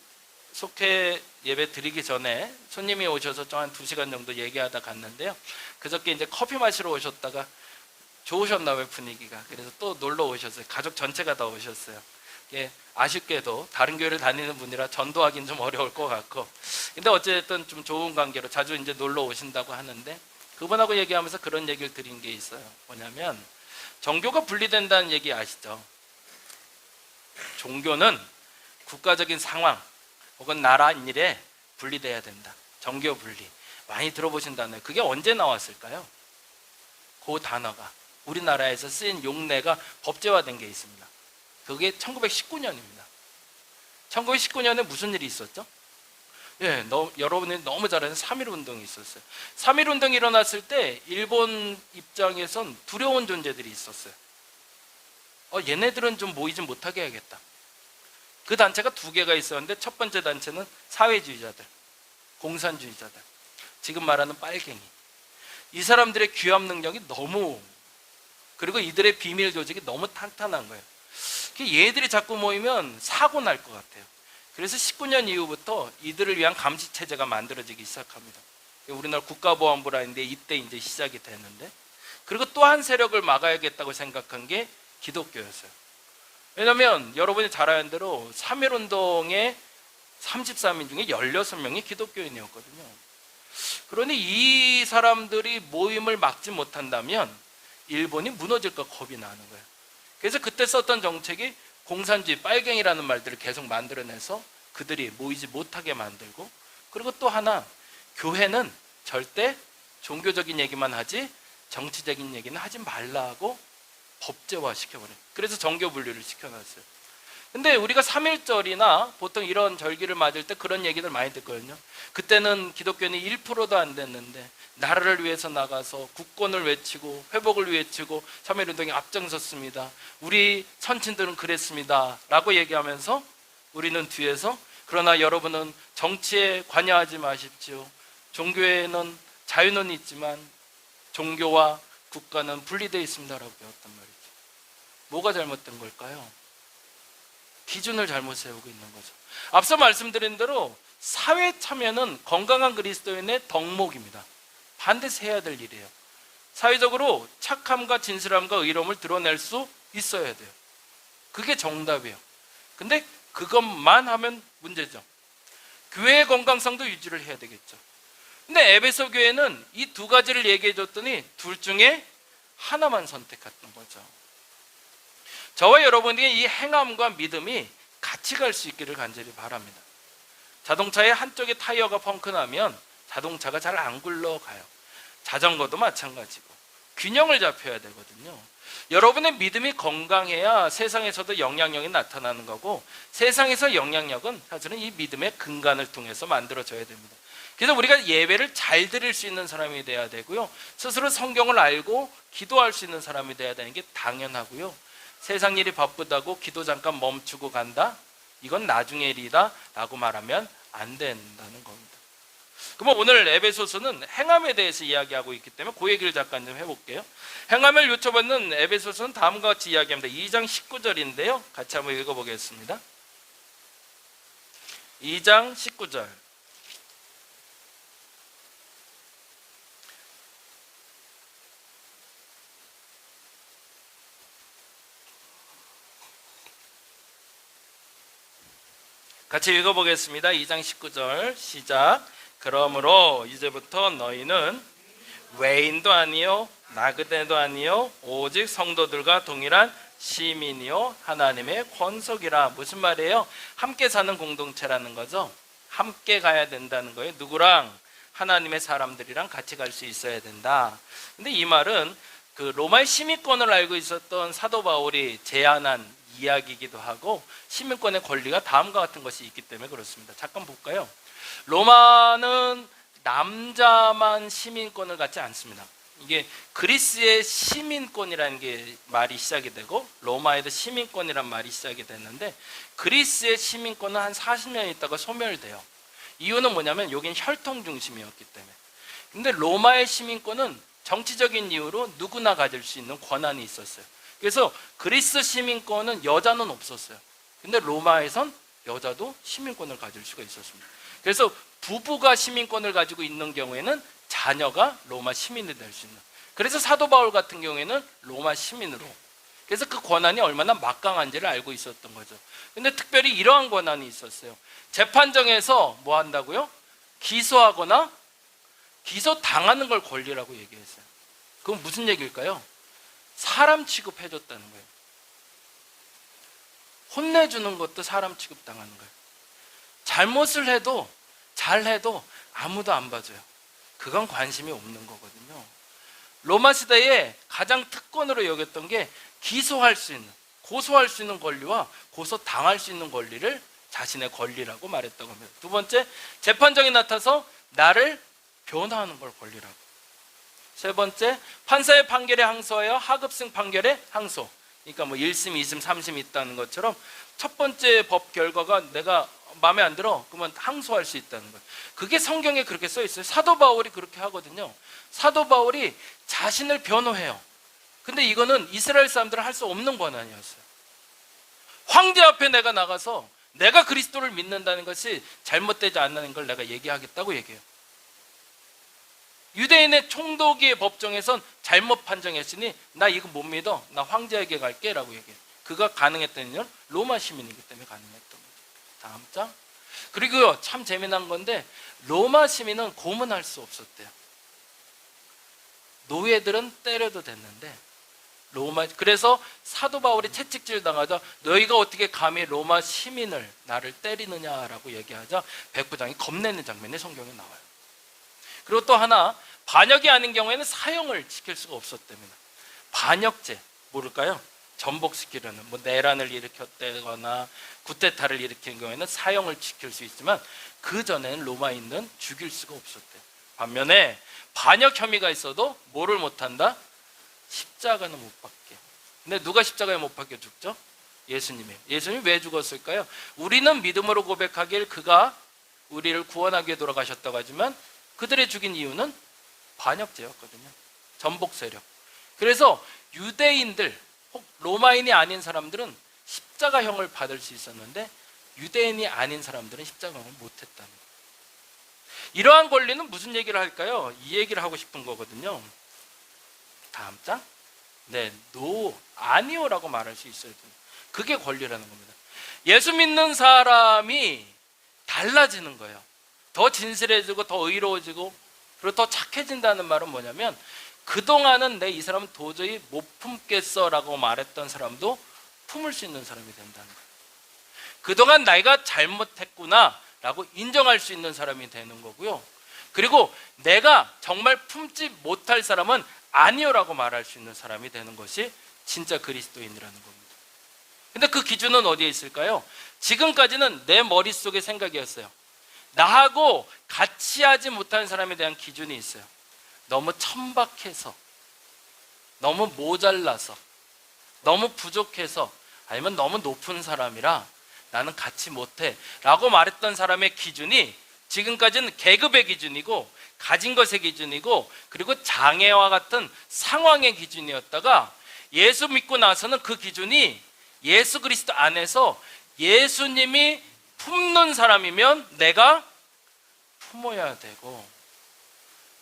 속회 예배 드리기 전에 손님이 오셔서 좀 한 2시간 정도 얘기하다 갔는데요. 그저께 이제 커피 마시러 오셨다가 좋으셨나 봐요, 분위기가. 그래서 또 놀러 오셨어요. 가족 전체가 다 오셨어요. 예, 아쉽게도 다른 교회를 다니는 분이라 전도하기는 좀 어려울 것 같고 근데 어쨌든 좀 좋은 관계로 자주 이제 놀러 오신다고 하는데 그분하고 얘기하면서 그런 얘기를 드린 게 있어요. 뭐냐면 종교가 분리된다는 얘기 아시죠? 종교는 국가적인 상황 혹은 나라 일에 분리돼야 된다. 정교 분리. 많이 들어보신 단어예요. 그게 언제 나왔을까요? 그 단어가 우리나라에서 쓰인 용례가 법제화된 게 있습니다. 그게 1919년입니다. 1919년에 무슨 일이 있었죠? 예, 여러분이 너무 잘 아는 3.1운동이 있었어요. 3.1운동이 일어났을 때 일본 입장에선 두려운 존재들이 있었어요. 얘네들은 좀 모이지 못하게 해야겠다. 그 단체가 2개가 있었는데 첫 번째 단체는 사회주의자들, 공산주의자들, 지금 말하는 빨갱이. 이 사람들의 규합 능력이 너무 그리고 이들의 비밀 조직이 너무 탄탄한 거예요. 얘들이 자꾸 모이면 사고 날 것 같아요. 그래서 19년 이후부터 이들을 위한 감시 체제가 만들어지기 시작합니다. 우리나라 국가보안부라 했는데 이때 이제 시작이 되는데 그리고 또 한 세력을 막아야겠다고 생각한 게 기독교였어요. 왜냐하면 여러분이 잘 아는 대로 3.1운동의 33인 중에 16명이 기독교인이었거든요. 그러니 이 사람들이 모임을 막지 못한다면 일본이 무너질까 겁이 나는 거예요. 그래서 그때 썼던 정책이 공산주의, 빨갱이라는 말들을 계속 만들어내서 그들이 모이지 못하게 만들고 그리고 또 하나 교회는 절대 종교적인 얘기만 하지 정치적인 얘기는 하지 말라고 법제화 시켜버려요. 그래서 정교 분리를 시켜놨어요. 근데 우리가 3.1절이나 보통 이런 절기를 맞을 때 그런 얘기들 많이 듣거든요. 그때는 기독교인이 1%도 안 됐는데 나라를 위해서 나가서 국권을 외치고 회복을 외치고 3.1운동에 앞장섰습니다. 우리 선친들은 그랬습니다. 라고 얘기하면서 우리는 뒤에서 그러나 여러분은 정치에 관여하지 마십시오. 종교에는 자유는 있지만 종교와 국가는 분리되어 있습니다. 라고 배웠단 말이죠. 뭐가 잘못된 걸까요? 기준을 잘못 세우고 있는 거죠. 앞서 말씀드린 대로 사회 참여는 건강한 그리스도인의 덕목입니다. 반드시 해야 될 일이에요. 사회적으로 착함과 진실함과 의로움을 드러낼 수 있어야 돼요. 그게 정답이에요. 근데 그것만 하면 문제죠. 교회의 건강성도 유지를 해야 되겠죠. 근데 에베소 교회는 이 2가지를 얘기해 줬더니 둘 중에 하나만 선택했던 거죠. 저와 여러분에게 이 행함과 믿음이 같이 갈 수 있기를 간절히 바랍니다. 자동차의 한쪽에 타이어가 펑크나면 자동차가 잘 안 굴러가요. 자전거도 마찬가지고 균형을 잡혀야 되거든요. 여러분의 믿음이 건강해야 세상에서도 영향력이 나타나는 거고, 세상에서 영향력은 사실은 이 믿음의 근간을 통해서 만들어져야 됩니다. 그래서 우리가 예배를 잘 드릴 수 있는 사람이 돼야 되고요, 스스로 성경을 알고 기도할 수 있는 사람이 돼야 되는 게 당연하고요, 세상 일이 바쁘다고 기도 잠깐 멈추고 간다? 이건 나중의 일이다 라고 말하면 안 된다는 겁니다. 그럼 오늘 에베소서는 행함에 대해서 이야기하고 있기 때문에 그 얘기를 잠깐 좀 해볼게요. 행함을 요청받는 에베소서는 다음과 같이 이야기합니다. 2장 19절인데요. 같이 한번 읽어보겠습니다. 2장 19절. 같이 읽어보겠습니다. 2장 19절 시작. 그러므로 이제부터 너희는 외인도 아니요 나그네도 아니요 오직 성도들과 동일한 시민이요 하나님의 권속이라. 무슨 말이에요? 함께 사는 공동체라는 거죠. 함께 가야 된다는 거예요. 누구랑? 하나님의 사람들이랑 같이 갈 수 있어야 된다. 근데 이 말은 그 로마의 시민권을 알고 있었던 사도 바울이 제안한 이야기이기도 하고, 시민권의 권리가 다음과 같은 것이 있기 때문에 그렇습니다. 잠깐 볼까요? 로마는 남자만 시민권을 갖지 않습니다. 이게 그리스의 시민권이라는 게 말이 시작이 되고, 로마에도 시민권이란 말이 시작이 됐는데, 그리스의 시민권은 한 40년 있다가 소멸돼요. 이유는 뭐냐면 여긴 혈통 중심이었기 때문에. 근데 로마의 시민권은 정치적인 이유로 누구나 가질 수 있는 권한이 있었어요. 그래서 그리스 시민권은 여자는 없었어요. 근데 로마에선 여자도 시민권을 가질 수가 있었습니다. 그래서 부부가 시민권을 가지고 있는 경우에는 자녀가 로마 시민이 될 수 있는. 그래서 사도 바울 같은 경우에는 로마 시민으로. 그래서 그 권한이 얼마나 막강한지를 알고 있었던 거죠. 근데 특별히 이러한 권한이 있었어요. 재판정에서 뭐 한다고요? 기소하거나 기소당하는 걸 권리라고 얘기했어요. 그건 무슨 얘기일까요? 사람 취급해줬다는 거예요. 혼내주는 것도 사람 취급당하는 거예요. 잘못을 해도 잘해도 아무도 안 봐줘요. 그건 관심이 없는 거거든요. 로마 시대에 가장 특권으로 여겼던 게 기소할 수 있는, 고소할 수 있는 권리와 고소당할 수 있는 권리를 자신의 권리라고 말했다고 합니다. 두 번째, 재판정에 나타서 나를 변호하는 걸 권리라고. 세 번째, 판사의 판결에 항소하여 하급승 판결에 항소. 그러니까 뭐 1심, 2심, 3심 있다는 것처럼 첫 번째 법 결과가 내가 마음에 안 들어, 그러면 항소할 수 있다는 거예요. 그게 성경에 그렇게 써 있어요. 사도 바울이 그렇게 하거든요. 사도 바울이 자신을 변호해요. 근데 이거는 이스라엘 사람들은 할 수 없는 권한이었어요. 황제 앞에 내가 나가서 내가 그리스도를 믿는다는 것이 잘못되지 않는 걸 내가 얘기하겠다고 얘기해요. 유대인의 총독의 법정에선 잘못 판정했으니 나 이거 못 믿어, 나 황제에게 갈게 라고 얘기해요. 그가 가능했던 이유는 로마 시민이기 때문에 가능했던 거죠. 다음 장. 그리고요, 참 재미난 건데 로마 시민은 고문할 수 없었대요. 노예들은 때려도 됐는데 그래서 사도 바울이 채찍질 당하자 너희가 어떻게 감히 로마 시민을 나를 때리느냐라고 얘기하자 백부장이 겁내는 장면이 성경에 나와요. 그리고 또 하나, 반역이 아닌 경우에는 사형을 지킬 수가 없었답니다. 반역죄, 모를까요? 전복시키려는, 뭐 내란을 일으켰다거나 쿠데타를 일으킨 경우에는 사형을 지킬 수 있지만 그 전에는 로마인은 죽일 수가 없었대요. 반면에 반역 혐의가 있어도 뭐를 못한다? 십자가는 못 박게. 근데 누가 십자가에 못 박혀 죽죠? 예수님이에요. 예수님이 왜 죽었을까요? 우리는 믿음으로 고백하길 그가 우리를 구원하기 위해 돌아가셨다고 하지만 그들의 죽인 이유는 반역죄였거든요. 전복 세력. 그래서 유대인들, 혹 로마인이 아닌 사람들은 십자가형을 받을 수 있었는데 유대인이 아닌 사람들은 십자가형을 못했다는 거예요. 이러한 권리는 무슨 얘기를 할까요? 이 얘기를 하고 싶은 거거든요. 다음 장. 네, 아니요라고 말할 수 있어야 돼요. 그게 권리라는 겁니다. 예수 믿는 사람이 달라지는 거예요. 더 진실해지고 더 의로워지고 그리고 더 착해진다는 말은 뭐냐면 그동안은 내 이 사람은 도저히 못 품겠어라고 말했던 사람도 품을 수 있는 사람이 된다는 거예요. 그동안 내가 잘못했구나 라고 인정할 수 있는 사람이 되는 거고요. 그리고 내가 정말 품지 못할 사람은 아니요라고 말할 수 있는 사람이 되는 것이 진짜 그리스도인이라는 겁니다. 근데 그 기준은 어디에 있을까요? 지금까지는 내 머릿속의 생각이었어요. 나하고 같이 하지 못하는 사람에 대한 기준이 있어요. 너무 천박해서, 너무 모자라서, 너무 부족해서, 아니면 너무 높은 사람이라 나는 같이 못해 라고 말했던 사람의 기준이 지금까지는 계급의 기준이고 가진 것의 기준이고 그리고 장애와 같은 상황의 기준이었다가 예수 믿고 나서는 그 기준이 예수 그리스도 안에서 예수님이 품는 사람이면 내가 품어야 되고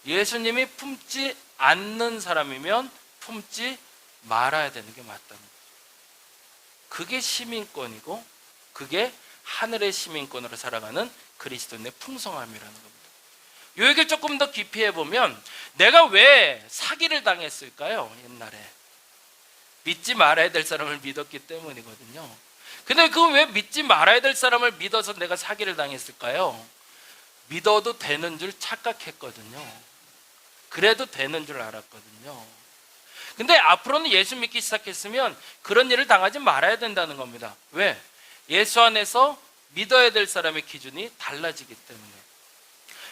예수님이 품지 않는 사람이면 품지 말아야 되는 게 맞다는 거죠. 그게 시민권이고 그게 하늘의 시민권으로 살아가는 그리스도인의 풍성함이라는 겁니다. 이 얘기를 조금 더 깊이 해보면 내가 왜 사기를 당했을까요? 옛날에 믿지 말아야 될 사람을 믿었기 때문이거든요. 근데 그 왜 믿지 말아야 될 사람을 믿어서 내가 사기를 당했을까요? 믿어도 되는 줄 착각했거든요. 그래도 되는 줄 알았거든요. 근데 앞으로는 예수 믿기 시작했으면 그런 일을 당하지 말아야 된다는 겁니다. 왜? 예수 안에서 믿어야 될 사람의 기준이 달라지기 때문에.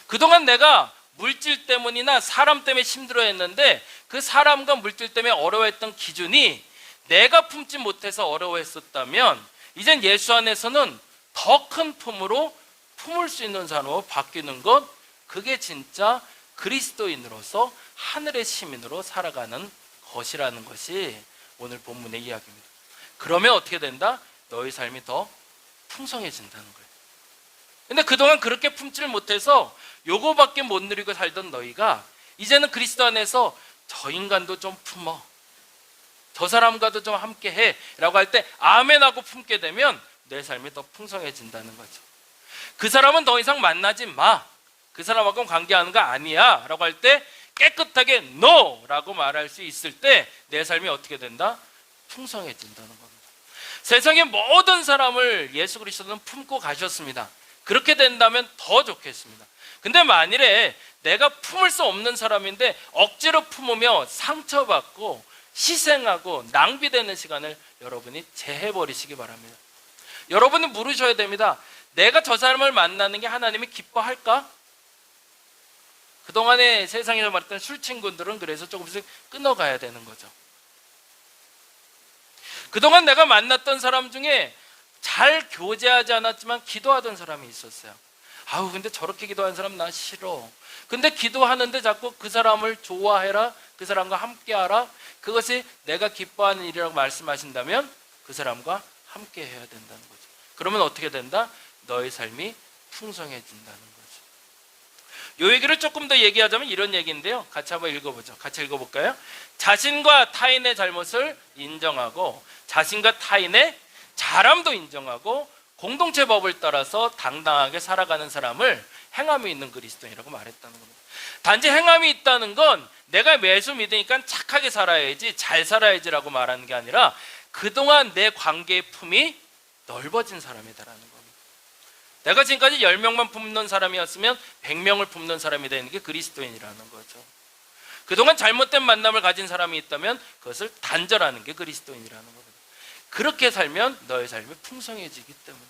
그동안 내가 물질 때문이나 사람 때문에 힘들어했는데 그 사람과 물질 때문에 어려워했던 기준이 내가 품지 못해서 어려워했었다면 이젠 예수 안에서는 더 큰 품으로 품을 수 있는 사람으로 바뀌는 것, 그게 진짜 그리스도인으로서 하늘의 시민으로 살아가는 것이라는 것이 오늘 본문의 이야기입니다. 그러면 어떻게 된다? 너희 삶이 더 풍성해진다는 거예요. 근데 그동안 그렇게 품지를 못해서 요거밖에 못 누리고 살던 너희가 이제는 그리스도 안에서 저 인간도 좀 품어, 저 사람과도 좀 함께해 라고 할 때 아멘하고 품게 되면 내 삶이 더 풍성해진다는 거죠. 그 사람은 더 이상 만나지 마, 그 사람하고는 관계하는 거 아니야 라고 할 때 깨끗하게 NO 라고 말할 수 있을 때 내 삶이 어떻게 된다? 풍성해진다는 겁니다. 세상의 모든 사람을 예수 그리스도는 품고 가셨습니다. 그렇게 된다면 더 좋겠습니다. 근데 만일에 내가 품을 수 없는 사람인데 억지로 품으며 상처받고 희생하고 낭비되는 시간을 여러분이 제해버리시기 바랍니다. 여러분은 물으셔야 됩니다. 내가 저 사람을 만나는 게 하나님이 기뻐할까? 그동안에 세상에서 말했던 술친구들은 그래서 조금씩 끊어가야 되는 거죠. 그동안 내가 만났던 사람 중에 잘 교제하지 않았지만 기도하던 사람이 있었어요. 아우 근데 저렇게 기도하는 사람 나 싫어. 근데 기도하는데 자꾸 그 사람을 좋아해라, 그 사람과 함께하라, 그것이 내가 기뻐하는 일이라고 말씀하신다면 그 사람과 함께 해야 된다는 거죠. 그러면 어떻게 된다? 너의 삶이 풍성해진다는 거죠. 이 얘기를 조금 더 얘기하자면 이런 얘기인데요, 같이 한번 읽어보죠. 같이 읽어볼까요? 자신과 타인의 잘못을 인정하고 자신과 타인의 잘함도 인정하고 공동체 법을 따라서 당당하게 살아가는 사람을 행함이 있는 그리스도인이라고 말했다는 겁니다. 단지 행함이 있다는 건 내가 예수 믿으니까 착하게 살아야지, 잘 살아야지라고 말하는 게 아니라 그동안 내 관계의 품이 넓어진 사람이다라는 겁니다. 내가 지금까지 10명만 품는 사람이었으면 100명을 품는 사람이 되는 게 그리스도인이라는 거죠. 그동안 잘못된 만남을 가진 사람이 있다면 그것을 단절하는 게 그리스도인이라는 겁니다. 그렇게 살면 너의 삶이 풍성해지기 때문에.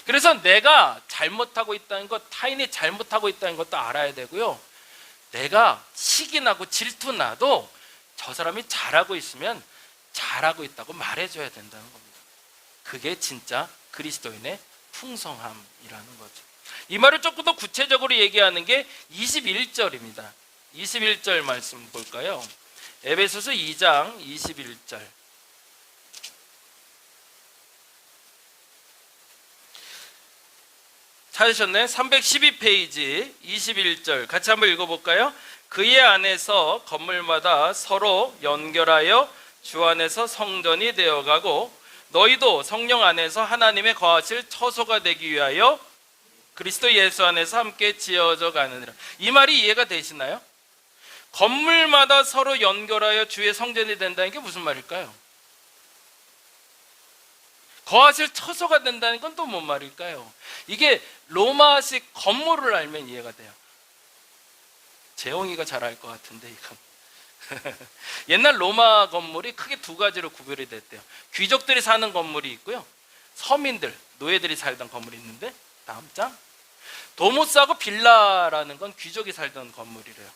그래서 내가 잘못하고 있다는 것, 타인이 잘못하고 있다는 것도 알아야 되고요, 내가 시기 나고 질투 나도 저 사람이 잘하고 있으면 잘하고 있다고 말해줘야 된다는 겁니다. 그게 진짜 그리스도인의 풍성함이라는 거죠. 이 말을 조금 더 구체적으로 얘기하는 게 21절입니다. 21절 말씀 볼까요? 에베소서 2장 21절. 찾으셨나요? 312페이지 21절 같이 한번 읽어볼까요? 그의 안에서 건물마다 서로 연결하여 주 안에서 성전이 되어가고 너희도 성령 안에서 하나님의 거하실 처소가 되기 위하여 그리스도 예수 안에서 함께 지어져 가느니라. 이 말이 이해가 되시나요? 건물마다 서로 연결하여 주의 성전이 된다는 게 무슨 말일까요? 거하실 처소가 된다는 건 또 뭔 말일까요? 이게 로마식 건물을 알면 이해가 돼요. 재홍이가 잘 알 것 같은데 이건 옛날 로마 건물이 크게 두 가지로 구별이 됐대요. 귀족들이 사는 건물이 있고요, 서민들, 노예들이 살던 건물이 있는데, 다음 장. 도무스하고 빌라라는 건 귀족이 살던 건물이래요.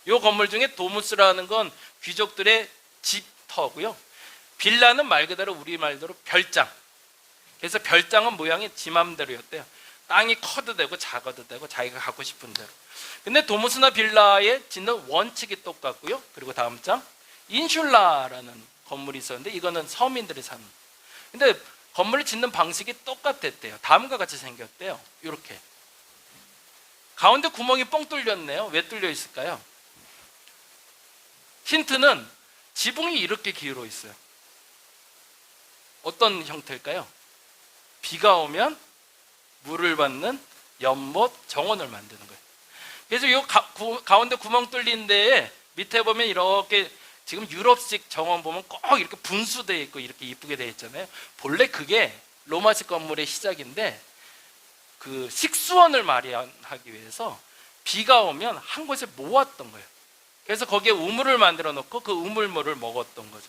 이 건물 중에 도무스라는 건 귀족들의 집터고요, 빌라는 말 그대로 우리말대로 별장. 그래서 별장은 모양이 지 맘대로였대요. 땅이 커도 되고 작아도 되고 자기가 갖고 싶은 대로. 근데 도무스나 빌라의 짓는 원칙이 똑같고요. 그리고 다음 장, 인슐라라는 건물이 있었는데 이거는 서민들이 사는. 근데 건물을 짓는 방식이 똑같았대요. 다음과 같이 생겼대요. 이렇게 가운데 구멍이 뻥 뚫렸네요. 왜 뚫려 있을까요? 힌트는 지붕이 이렇게 기울어 있어요. 어떤 형태일까요? 비가 오면 물을 받는 연못, 정원을 만드는 거예요. 그래서 이 가운데 구멍 뚫린 데에 밑에 보면 이렇게 지금 유럽식 정원 보면 꼭 이렇게 분수되어 있고 이렇게 이쁘게 되어 있잖아요. 본래 그게 로마식 건물의 시작인데, 그 식수원을 마련하기 위해서 비가 오면 한 곳에 모았던 거예요. 그래서 거기에 우물을 만들어 놓고 그 우물물을 먹었던 거죠.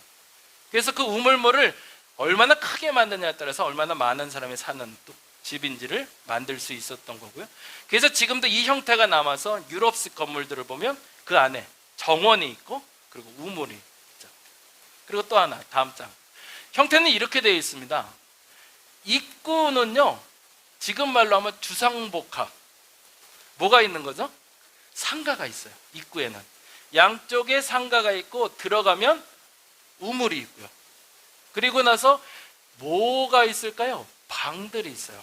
그래서 그 우물물을 얼마나 크게 만드냐에 따라서 얼마나 많은 사람이 사는 또 집인지를 만들 수 있었던 거고요. 그래서 지금도 이 형태가 남아서 유럽식 건물들을 보면 그 안에 정원이 있고 그리고 우물이 있죠. 그리고 또 하나, 다음 장. 형태는 이렇게 되어 있습니다. 입구는요, 지금 말로 하면 주상복합. 뭐가 있는 거죠? 상가가 있어요. 입구에는 양쪽에 상가가 있고 들어가면 우물이 있고요. 그리고 나서 뭐가 있을까요? 방들이 있어요.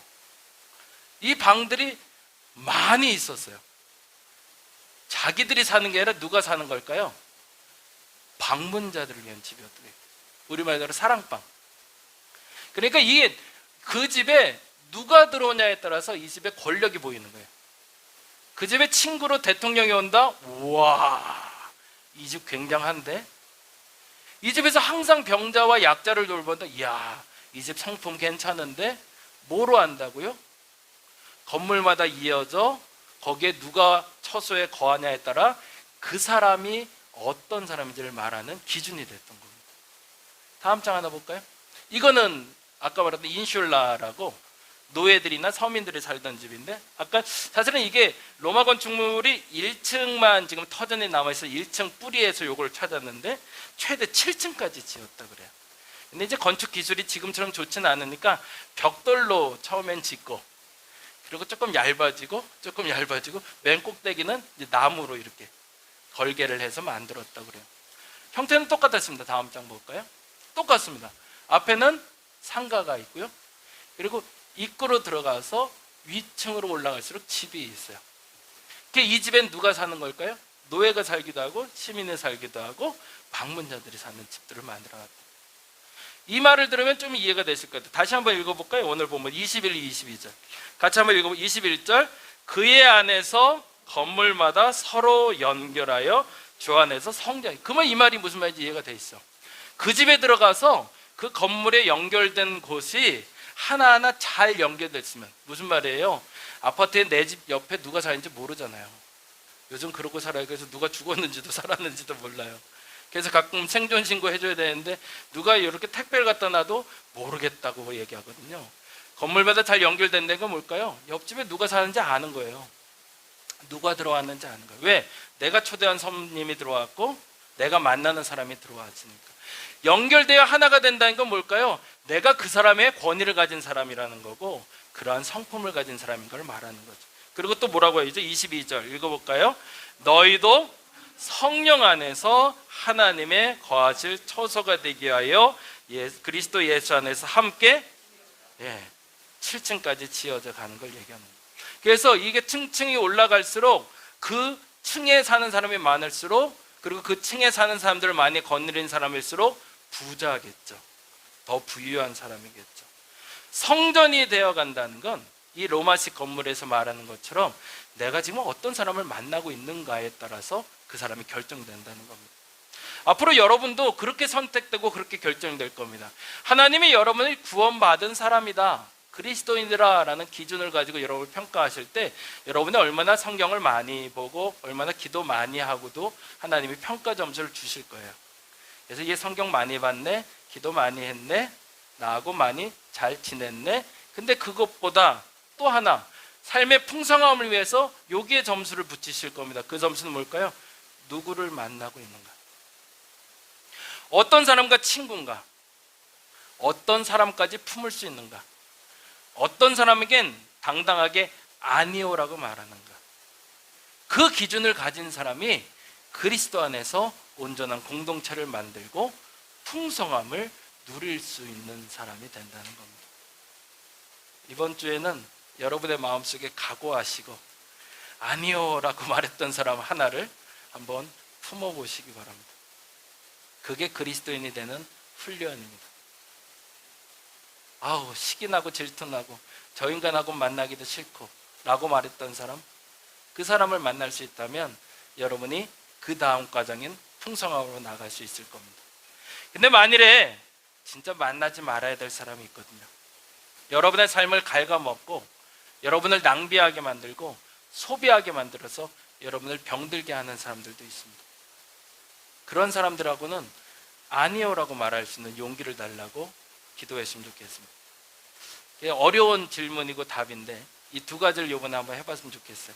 이 방들이 많이 있었어요. 자기들이 사는 게 아니라 누가 사는 걸까요? 방문자들을 위한 집이었던 거예요. 우리말대로 사랑방. 그러니까 이게 그 집에 누가 들어오냐에 따라서 이 집의 권력이 보이는 거예요. 그 집에 친구로 대통령이 온다? 우와, 이 집 굉장한데? 이 집에서 항상 병자와 약자를 돌본다? 이야, 이 집 상품 괜찮은데? 뭐로 한다고요? 건물마다 이어져 거기에 누가 처소에 거하냐에 따라 그 사람이 어떤 사람인지를 말하는 기준이 됐던 겁니다. 다음 장 하나 볼까요? 이거는 아까 말했던 인슐라라고 노예들이나 서민들이 살던 집인데, 아까 사실은 이게 로마 건축물이 1층만 지금 터전이 남아있어 1층 뿌리에서 요걸 찾았는데 최대 7층까지 지었다 그래요. 근데 이제 건축 기술이 지금처럼 좋지는 않으니까 벽돌로 처음엔 짓고, 그리고 조금 얇아지고 맨 꼭대기는 이제 나무로 이렇게 걸개를 해서 만들었다 그래요. 형태는 똑같았습니다. 다음 장 볼까요? 똑같습니다. 앞에는 상가가 있고요. 그리고 입구로 들어가서 위층으로 올라갈수록 집이 있어요. 이 집엔 누가 사는 걸까요? 노예가 살기도 하고 시민이 살기도 하고 방문자들이 사는 집들을 만들어놨다. 이 말을 들으면 좀 이해가 되실 것 같아요. 다시 한번 읽어볼까요? 오늘 보면 21, 22절 같이 한번 읽어볼까요? 21절, 그의 안에서 건물마다 서로 연결하여 주 안에서 성장. 그러면 이 말이 무슨 말인지 이해가 돼 있어. 그 집에 들어가서 그 건물에 연결된 곳이 하나하나 잘 연결됐으면, 무슨 말이에요? 아파트에 내 집 옆에 누가 사는지 모르잖아요. 요즘 그러고 살아요. 그래서 누가 죽었는지도 살았는지도 몰라요. 그래서 가끔 생존 신고 해줘야 되는데 누가 이렇게 택배를 갖다 놔도 모르겠다고 얘기하거든요. 건물마다 잘 연결된다는 건 뭘까요? 옆집에 누가 사는지 아는 거예요. 누가 들어왔는지 아는 거예요. 왜? 내가 초대한 손님이 들어왔고 내가 만나는 사람이 들어왔으니까. 연결되어 하나가 된다는 건 뭘까요? 내가 그 사람의 권위를 가진 사람이라는 거고 그러한 성품을 가진 사람인 걸 말하는 거죠. 그리고 또 뭐라고 해야죠? 22절 읽어볼까요? 너희도 성령 안에서 하나님의 거하실 처소가 되게 하여 그리스도 예수 안에서 함께 7층까지 지어져 가는 걸 얘기하는 거예요. 그래서 이게 층층이 올라갈수록 그 층에 사는 사람이 많을수록, 그리고 그 층에 사는 사람들을 많이 거느린 사람일수록 부자겠죠. 더 부유한 사람이겠죠. 성전이 되어 간다는 건 이 로마식 건물에서 말하는 것처럼 내가 지금 어떤 사람을 만나고 있는가에 따라서 그 사람이 결정된다는 겁니다. 앞으로 여러분도 그렇게 선택되고 그렇게 결정될 겁니다. 하나님이 여러분을 구원받은 사람이다, 그리스도인이라는 기준을 가지고 여러분을 평가하실 때 여러분이 얼마나 성경을 많이 보고 얼마나 기도 많이 하고도 하나님이 평가 점수를 주실 거예요. 그래서 얘 성경 많이 봤네, 기도 많이 했네, 나하고 많이 잘 지냈네. 근데 그것보다 또 하나, 삶의 풍성함을 위해서 여기에 점수를 붙이실 겁니다. 그 점수는 뭘까요? 누구를 만나고 있는가? 어떤 사람과 친구인가? 어떤 사람까지 품을 수 있는가? 어떤 사람에겐 당당하게 아니오라고 말하는가? 그 기준을 가진 사람이 그리스도 안에서 온전한 공동체를 만들고 풍성함을 누릴 수 있는 사람이 된다는 겁니다. 이번 주에는 여러분의 마음속에 각오하시고 아니오라고 말했던 사람 하나를 한번 품어보시기 바랍니다. 그게 그리스도인이 되는 훈련입니다. 아우, 시기나고 질투나고 저 인간하고 만나기도 싫고 라고 말했던 사람, 그 사람을 만날 수 있다면 여러분이 그 다음 과정인 풍성함으로 나갈 수 있을 겁니다. 근데 만일에 진짜 만나지 말아야 될 사람이 있거든요. 여러분의 삶을 갉아먹고 여러분을 낭비하게 만들고 소비하게 만들어서 여러분을 병들게 하는 사람들도 있습니다. 그런 사람들하고는 아니요라고 말할 수 있는 용기를 달라고 기도했으면 좋겠습니다. 어려운 질문이고 답인데 이 두 가지를 이번에 한번 해봤으면 좋겠어요.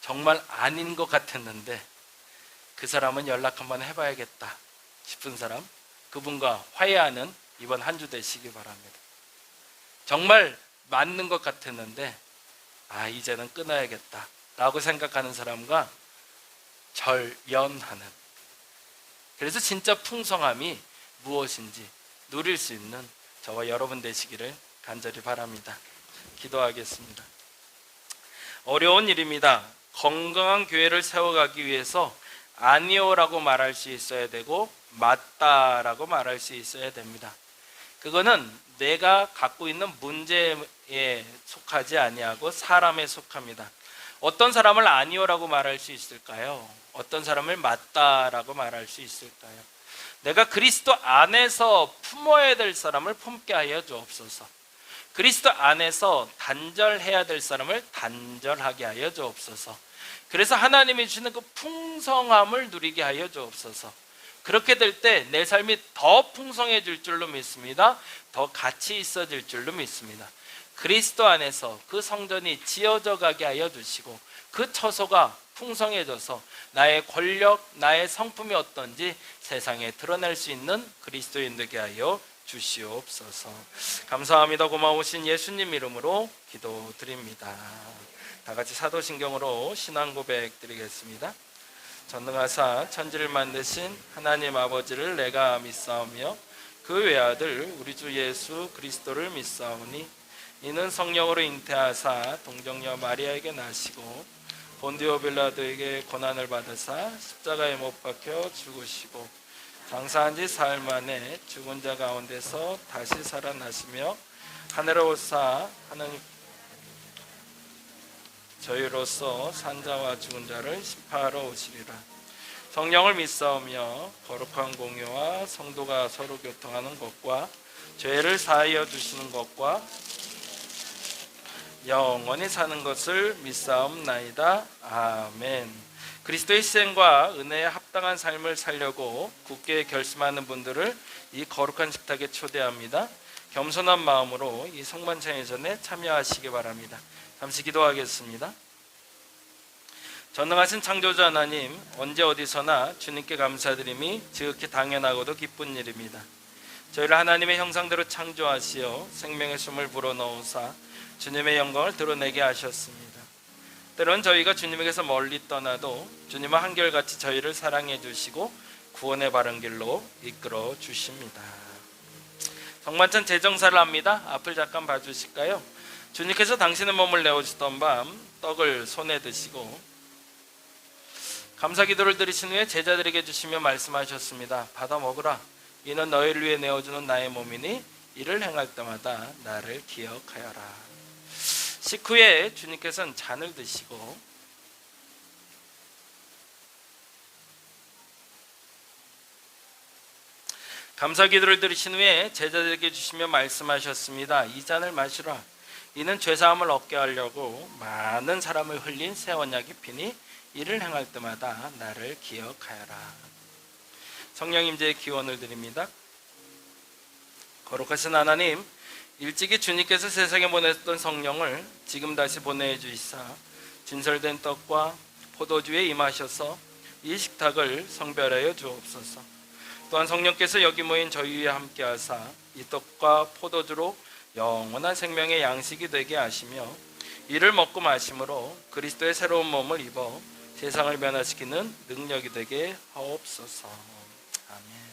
정말 아닌 것 같았는데 그 사람은 연락 한번 해봐야겠다 싶은 사람, 그분과 화해하는 이번 한 주 되시기 바랍니다. 정말 맞는 것 같았는데 이제는 끊어야겠다 라고 생각하는 사람과 절연하는, 그래서 진짜 풍성함이 무엇인지 누릴 수 있는 저와 여러분 되시기를 간절히 바랍니다. 기도하겠습니다. 어려운 일입니다. 건강한 교회를 세워가기 위해서 아니오라고 말할 수 있어야 되고 맞다라고 말할 수 있어야 됩니다. 그거는 내가 갖고 있는 문제에 속하지 아니하고 사람에 속합니다. 어떤 사람을 아니오라고 말할 수 있을까요? 어떤 사람을 맞다라고 말할 수 있을까요? 내가 그리스도 안에서 품어야 될 사람을 품게 하여 주옵소서. 그리스도 안에서 단절해야 될 사람을 단절하게 하여 주옵소서. 그래서 하나님이 주시는 그 풍성함을 누리게 하여 주옵소서. 그렇게 될 때 내 삶이 더 풍성해질 줄로 믿습니다. 더 가치 있어질 줄로 믿습니다. 그리스도 안에서 그 성전이 지어져 가게 하여 주시고 그 처소가 풍성해져서 나의 권력, 나의 성품이 어떤지 세상에 드러낼 수 있는 그리스도인 되게 하여 주시옵소서. 감사합니다. 고마우신 예수님 이름으로 기도드립니다. 다 같이 사도신경으로 신앙 고백 드리겠습니다. 전능하사 천지를 만드신 하나님 아버지를 내가 믿사오며 그 외아들 우리 주 예수 그리스도를 믿사오니 이는 성령으로 잉태하사 동정녀 마리아에게 나시고 본디오 빌라도에게 고난을 받으사 십자가에 못 박혀 죽으시고 장사한 지 사흘 만에 죽은 자 가운데서 다시 살아나시며 하늘에 오사 하나님 저희로서 산자와 죽은 자를 심판하러 오시리라. 성령을 믿사오며 거룩한 공유와 성도가 서로 교통하는 것과 죄를 사하여 주시는 것과 영원히 사는 것을 믿사옵나이다. 아멘. 그리스도의 희생과 은혜에 합당한 삶을 살려고 굳게 결심하는 분들을 이 거룩한 식탁에 초대합니다. 겸손한 마음으로 이 성만찬 예전에 참여하시기 바랍니다. 잠시 기도하겠습니다. 전능하신 창조자 하나님, 언제 어디서나 주님께 감사드림이 지극히 당연하고도 기쁜 일입니다. 저희를 하나님의 형상대로 창조하시어 생명의 숨을 불어넣으사 주님의 영광을 드러내게 하셨습니다. 때론 저희가 주님에게서 멀리 떠나도 주님은 한결같이 저희를 사랑해 주시고 구원의 바른 길로 이끌어 주십니다. 성만찬 제정사를 합니다. 앞을 잠깐 봐주실까요? 주님께서 당신의 몸을 내어주시던 밤 떡을 손에 드시고 감사기도를 드리신 후에 제자들에게 주시며 말씀하셨습니다. 받아 먹으라. 이는 너희를 위해 내어주는 나의 몸이니 이를 행할 때마다 나를 기억하여라. 식후에 주님께서는 잔을 드시고 감사기도를 드리신 후에 제자들에게 주시며 말씀하셨습니다. 이 잔을 마시라. 이는 죄사함을 얻게 하려고 많은 사람을 흘린 새 언약의 피니 이를 행할 때마다 나를 기억하여라. 성령 임재의 기원을 드립니다. 거룩하신 하나님, 일찍이 주님께서 세상에 보냈던 성령을 지금 다시 보내주시사 진설된 떡과 포도주에 임하셔서 이 식탁을 성별하여 주옵소서. 또한 성령께서 여기 모인 저희 위에 함께하사 이 떡과 포도주로 영원한 생명의 양식이 되게 하시며 이를 먹고 마심으로 그리스도의 새로운 몸을 입어 세상을 변화시키는 능력이 되게 하옵소서. 아멘.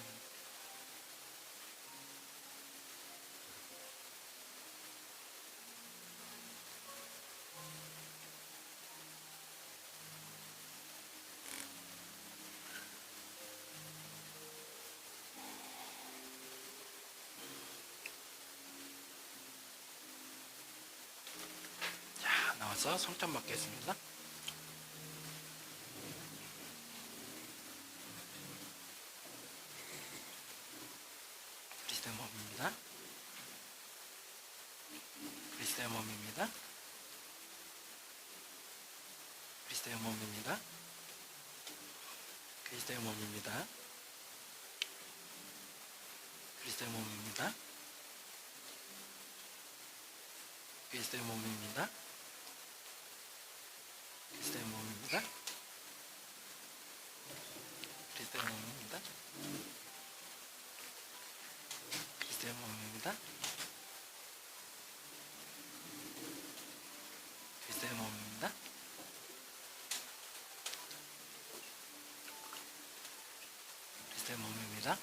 자, 나와서 성찬 받겠습니다. 그리스도의 몸입니다. 그리스도의 몸입니다. 그리스도의 몸입니다. 그리스도의 몸입니다. 그리스도의 몸입니다. 그리스도의 몸입니다. 그리스도의 몸입니다. 그리스도의 몸입니다. 그리스도의 몸입니다. 그리스도의 몸입니다. 그리스도의 몸입니다.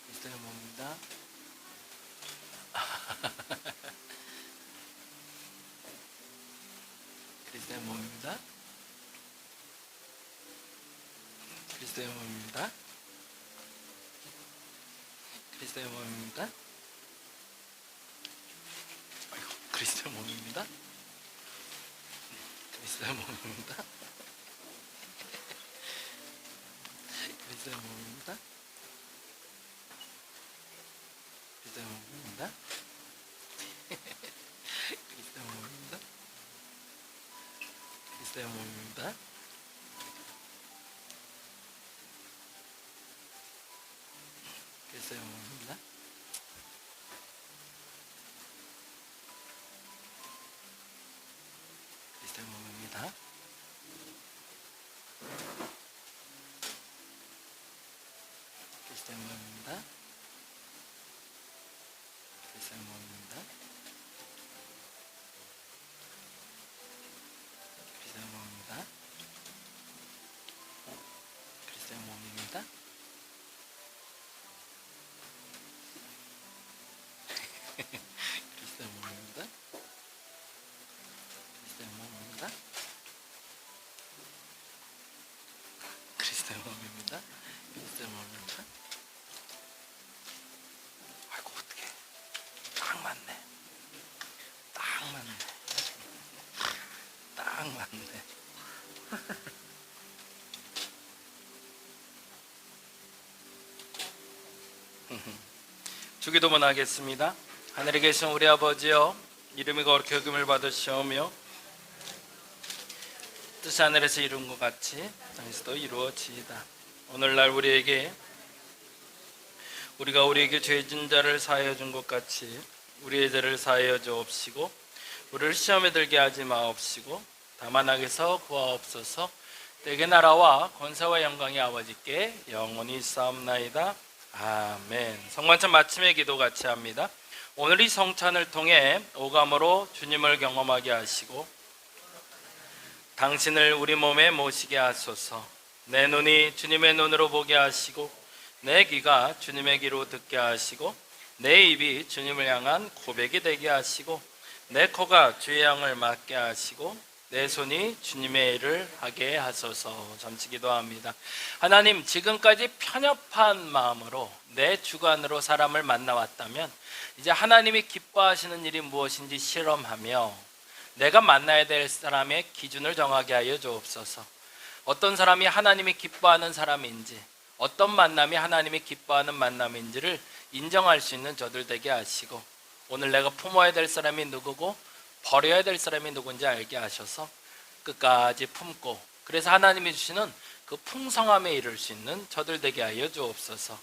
그리스도의 몸입니다. 그리스도의 몸입니다. 그리스도의 몸입니다. 그리스도의 몸입니다. 아이고, 그리스도의 몸입니다. 그리스도의 몸입니다. 그리스도의 몸입니다. 그리스도의 몸입니다. 그리스도의 몸입니다. 그리스도의 몸입니다. 그리스도의 몸입니다. 그리스도의 몸입니다. 그리스도의 몸입니다. 그리스도의 몸입니다. 그리스도의 몸입니다. 그리스도의 몸입니다. 그리스도의 몸입니다. 그리스도의 몸입니다. 그리스도의 몸입니다. 그리스도의 몸입니다. 아이고, 어떡해. 딱 맞네. 딱 맞네. 딱 맞네. 주기도문 하겠습니다. 하늘에 계신 우리 아버지여, 이름이 거룩히 여김을 받으시오며 뜻이 하늘에서 이룬 것 같이 땅에서도 이루어지이다. 오늘날 우리가 우리에게 죄진 자를 사하여 준 것 같이 우리의 죄를 사하여 주옵시고 우리를 시험에 들게 하지 마옵시고 다만 악에서 구하옵소서. 때게 나라와 권세와 영광이 아버지께 영원히 있사옵나이다. 아멘. 성만찬 마침의 기도 같이 합니다. 오늘 이 성찬을 통해 오감으로 주님을 경험하게 하시고 당신을 우리 몸에 모시게 하소서. 내 눈이 주님의 눈으로 보게 하시고 내 귀가 주님의 귀로 듣게 하시고 내 입이 주님을 향한 고백이 되게 하시고 내 코가 주의 향을 맡게 하시고 내 손이 주님의 일을 하게 하소서. 잠시 기도합니다. 하나님, 지금까지 편협한 마음으로 내 주관으로 사람을 만나왔다면 이제 하나님이 기뻐하시는 일이 무엇인지 실험하며 내가 만나야 될 사람의 기준을 정하게 하여 주옵소서. 어떤 사람이 하나님이 기뻐하는 사람인지, 어떤 만남이 하나님이 기뻐하는 만남인지를 인정할 수 있는 저들 되게 하시고, 오늘 내가 품어야 될 사람이 누구고 버려야 될 사람이 누군지 알게 하셔서 끝까지 품고, 그래서 하나님이 주시는 그 풍성함에 이를 수 있는 저들 되게 하여 주옵소서.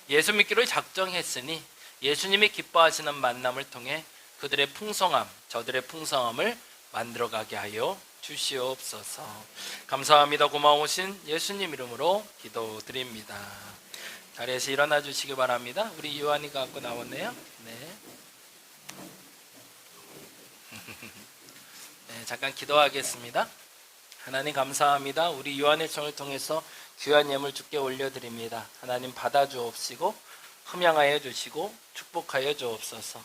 예수 믿기로 작정했으니 예수님이 기뻐하시는 만남을 통해 그들의 풍성함, 저들의 풍성함을 만들어가게 하여 주시옵소서. 감사합니다. 고마우신 예수님 이름으로 기도드립니다. 자리에서 일어나 주시기 바랍니다. 우리 요한이가 갖고 나왔네요. 네. 네, 잠깐 기도하겠습니다. 하나님 감사합니다. 우리 요한의 청을 통해서 귀한 예물 주께 올려드립니다. 하나님 받아주옵시고 흠양하여 주시고 축복하여 주옵소서.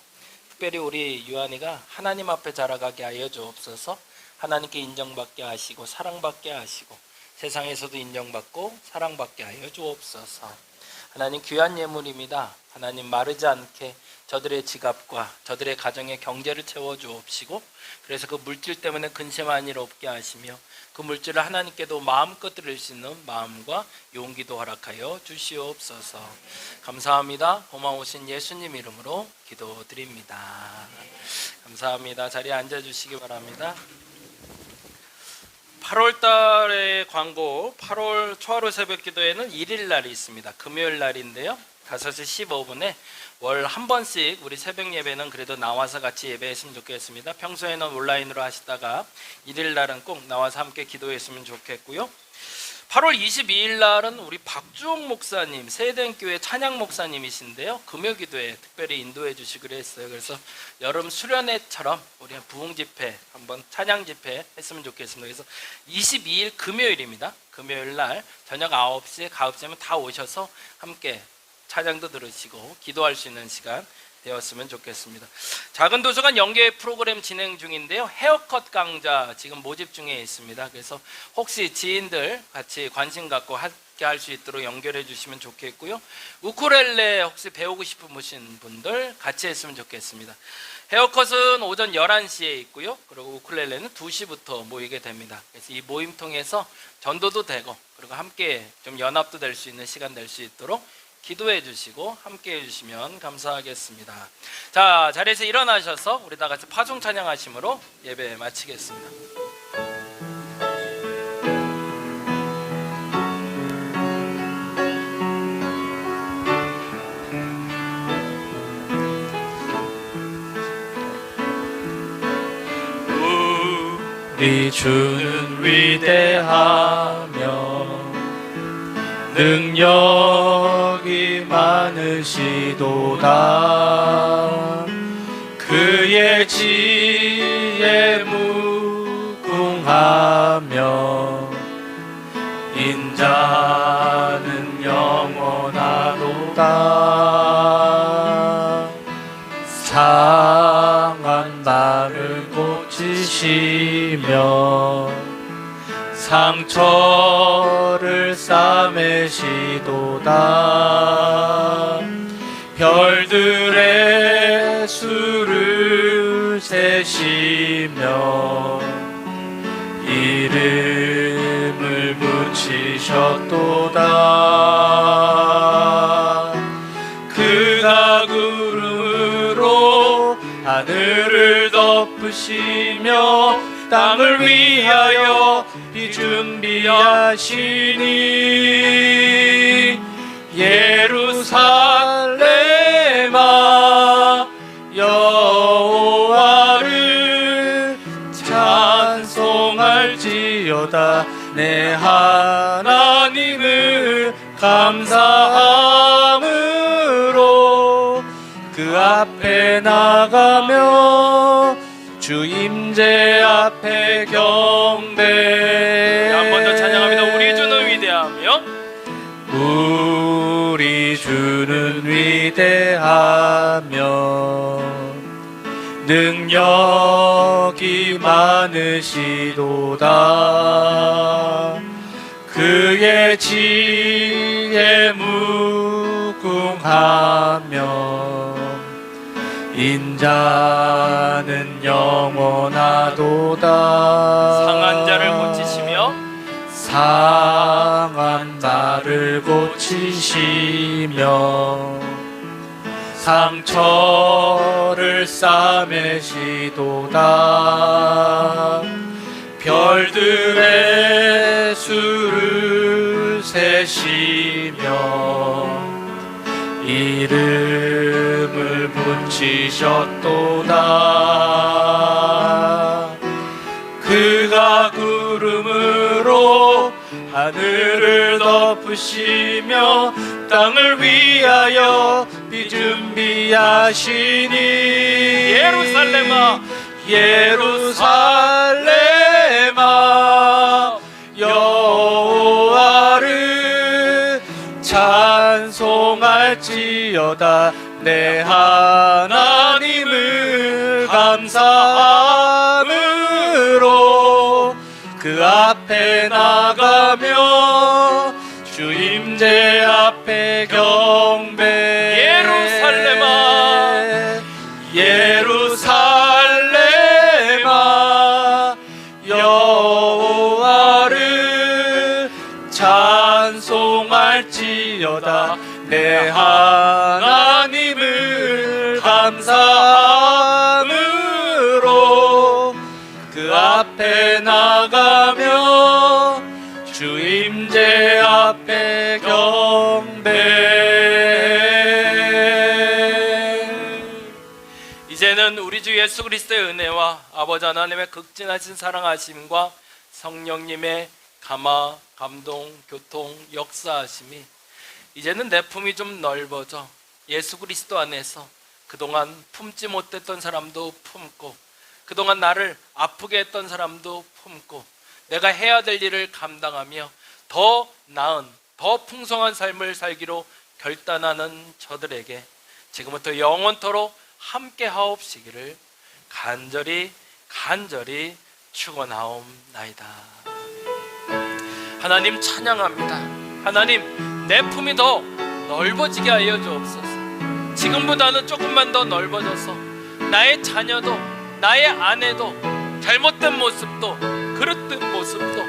특별히 우리 요한이가 하나님 앞에 자라가게 하여 주옵소서. 하나님께 인정받게 하시고 사랑받게 하시고 세상에서도 인정받고 사랑받게 하여 주옵소서. 하나님 귀한 예물입니다. 하나님 마르지 않게 저들의 지갑과 저들의 가정의 경제를 채워주옵시고, 그래서 그 물질 때문에 근심한 일 없게 하시며 그 물질을 하나님께도 마음껏 드릴 수 있는 마음과 용기도 허락하여 주시옵소서. 감사합니다. 고마우신 예수님 이름으로 기도드립니다. 감사합니다. 자리에 앉아주시기 바랍니다. 8월 달의 광고, 8월 초하루 새벽 기도에는 1일 날이 있습니다. 금요일 날인데요, 5시 15분에 월 한 번씩 우리 새벽 예배는 그래도 나와서 같이 예배했으면 좋겠습니다. 평소에는 온라인으로 하시다가 1일 날은 꼭 나와서 함께 기도했으면 좋겠고요. 8월 22일 날은 우리 박주옥 목사님, 세대교회 찬양 목사님이신데요, 금요 기도에 특별히 인도해 주시기로 했어요. 그래서 여름 수련회처럼 우리 부흥 집회, 한번 찬양 집회 했으면 좋겠습니다. 그래서 22일 금요일입니다. 금요일 날 저녁 9시에 가급적이면 다 오셔서 함께 찬양도 들으시고 기도할 수 있는 시간 되었으면 좋겠습니다. 작은 도서관 연계 프로그램 진행 중인데요, 헤어컷 강좌 지금 모집 중에 있습니다. 그래서 혹시 지인들 같이 관심 갖고 함께 할 수 있도록 연결해 주시면 좋겠고요. 우쿨렐레 혹시 배우고 싶으신 분들 같이 했으면 좋겠습니다. 헤어컷은 오전 11시에 있고요, 그리고 우쿨렐레는 2시부터 모이게 됩니다. 그래서 이 모임 통해서 전도도 되고, 그리고 함께 좀 연합도 될 수 있는 시간 될 수 있도록 기도해 주시고 함께 해주시면 감사하겠습니다. 자, 자리에서 일어나셔서 우리 다 같이 파종 찬양하심으로 예배 마치겠습니다. 우리 주는 위대하며 능력이 많으시도다. 그의 지혜 무궁하며 인자는 영원하도다. 상한 나를 고치시며 상처를 싸매시도다. 별들의 수를 세시며 이름을 붙이셨도다. 그가 구름으로 하늘을 덮으시며 땅을 위하여 비 준비하시니 예루살렘아 여호와를 찬송할지어다. 내 하나님을 감사함으로 그 앞에 나가며 주 임재 앞에 경배. 한 번 더 찬양합니다. 우리 주는 위대하며 우리 주는 위대하며 능력이 많으시도다. 그의 지혜 무궁하며 인자는 영원하도다. 상한 자를 고치시며 상한 자 나를 고치시며 상처를 싸매시도다. 별들의 수를 세시며 이름을 붙이셨도다. 그가 구름으로 하늘을 덮으시며 땅을 위하여 비 준비하시니 예루살렘아 예루살렘아 여호와를 찬송할지어다. 내 하나님을 감사함으로 그 앞에 나가며 주 임재 앞에 경배. 예루살렘아 예루살렘아 여호와를 찬송할지어다. 내 하나님을 감사함으로 그 앞에 나가며 주 임재 앞에 경배. 이제는 우리 주 예수 그리스도의 은혜와 아버지 하나님의 극진하신 사랑하심과 성령님의 감화, 감동, 교통, 역사하심이 이제는 내 품이 좀 넓어져 예수 그리스도 안에서 그동안 품지 못했던 사람도 품고 그동안 나를 아프게 했던 사람도 품고 내가 해야 될 일을 감당하며 더 나은, 더 풍성한 삶을 살기로 결단하는 저들에게 지금부터 영원토록 함께 하옵시기를 간절히 축원하옵나이다. 하나님 찬양합니다. 하나님 내 품이 더 넓어지게 하여 주옵소서. 지금보다는 조금만 더 넓어져서 나의 자녀도 나의 아내도 잘못된 모습도 그릇된 모습도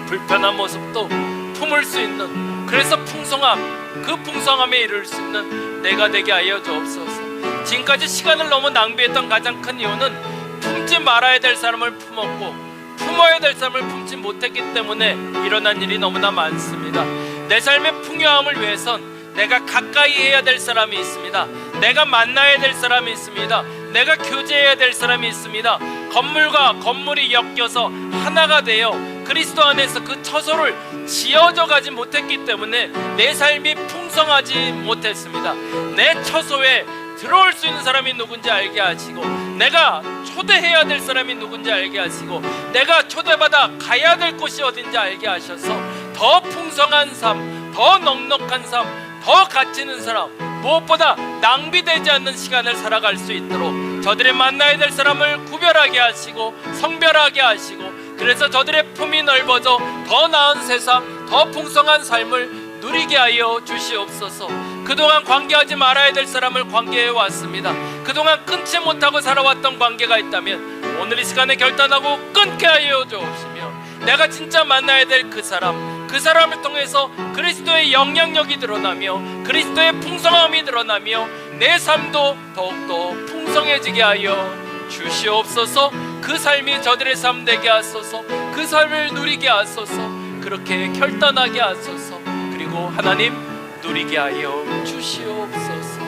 불편한 모습도 품을 수 있는, 그래서 풍성함, 그 풍성함에 이를 수 있는 내가 되게 하여 주옵소서. 지금까지 시간을 너무 낭비했던 가장 큰 이유는 품지 말아야 될 사람을 품었고 품어야 될 사람을 품지 못했기 때문에 일어난 일이 너무나 많습니다. 내 삶의 풍요함을 위해선 내가 가까이 해야 될 사람이 있습니다. 내가 만나야 될 사람이 있습니다. 내가 교제해야 될 사람이 있습니다. 건물과 건물이 엮여서 하나가 되어 그리스도 안에서 그 처소를 지어져 가지 못했기 때문에 내 삶이 풍성하지 못했습니다. 내 처소에 들어올 수 있는 사람이 누군지 알게 하시고, 내가 초대해야 될 사람이 누군지 알게 하시고, 내가 초대받아 가야 될 곳이 어딘지 알게 하셔서 더 풍성한 삶, 더 넉넉한 삶, 더 가치 있는 사람, 무엇보다 낭비되지 않는 시간을 살아갈 수 있도록 저들이 만나야 될 사람을 구별하게 하시고 성별하게 하시고, 그래서 저들의 품이 넓어져 더 나은 세상, 더 풍성한 삶을 누리게 하여 주시옵소서. 그동안 관계하지 말아야 될 사람을 관계해 왔습니다. 그동안 끊지 못하고 살아왔던 관계가 있다면 오늘 이 시간에 결단하고 끊게 하여 주옵시며, 내가 진짜 만나야 될 그 사람, 그 사람을 통해서 그리스도의 영향력이 드러나며 그리스도의 풍성함이 드러나며 내 삶도 더욱더 풍성해지게 하여 주시옵소서. 그 삶이 저들의 삶 되게 하소서. 그 삶을 누리게 하소서. 그렇게 결단하게 하소서. 그리고 하나님 누리게 하여 주시옵소서.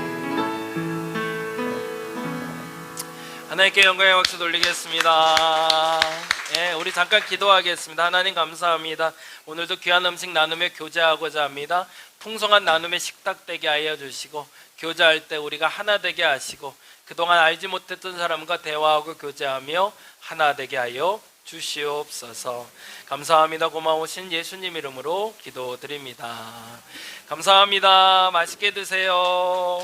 하나님께 영광의 박수 돌리겠습니다. 우리 잠깐 기도하겠습니다. 하나님 감사합니다. 오늘도 귀한 음식 나누며 교제하고자 합니다. 풍성한 나눔의 식탁 되게 하여 주시고, 교제할 때 우리가 하나 되게 하시고, 그동안 알지 못했던 사람과 대화하고 교제하며 하나 되게 하여 주시옵소서. 감사합니다. 고마우신 예수님 이름으로 기도드립니다. 감사합니다. 맛있게 드세요.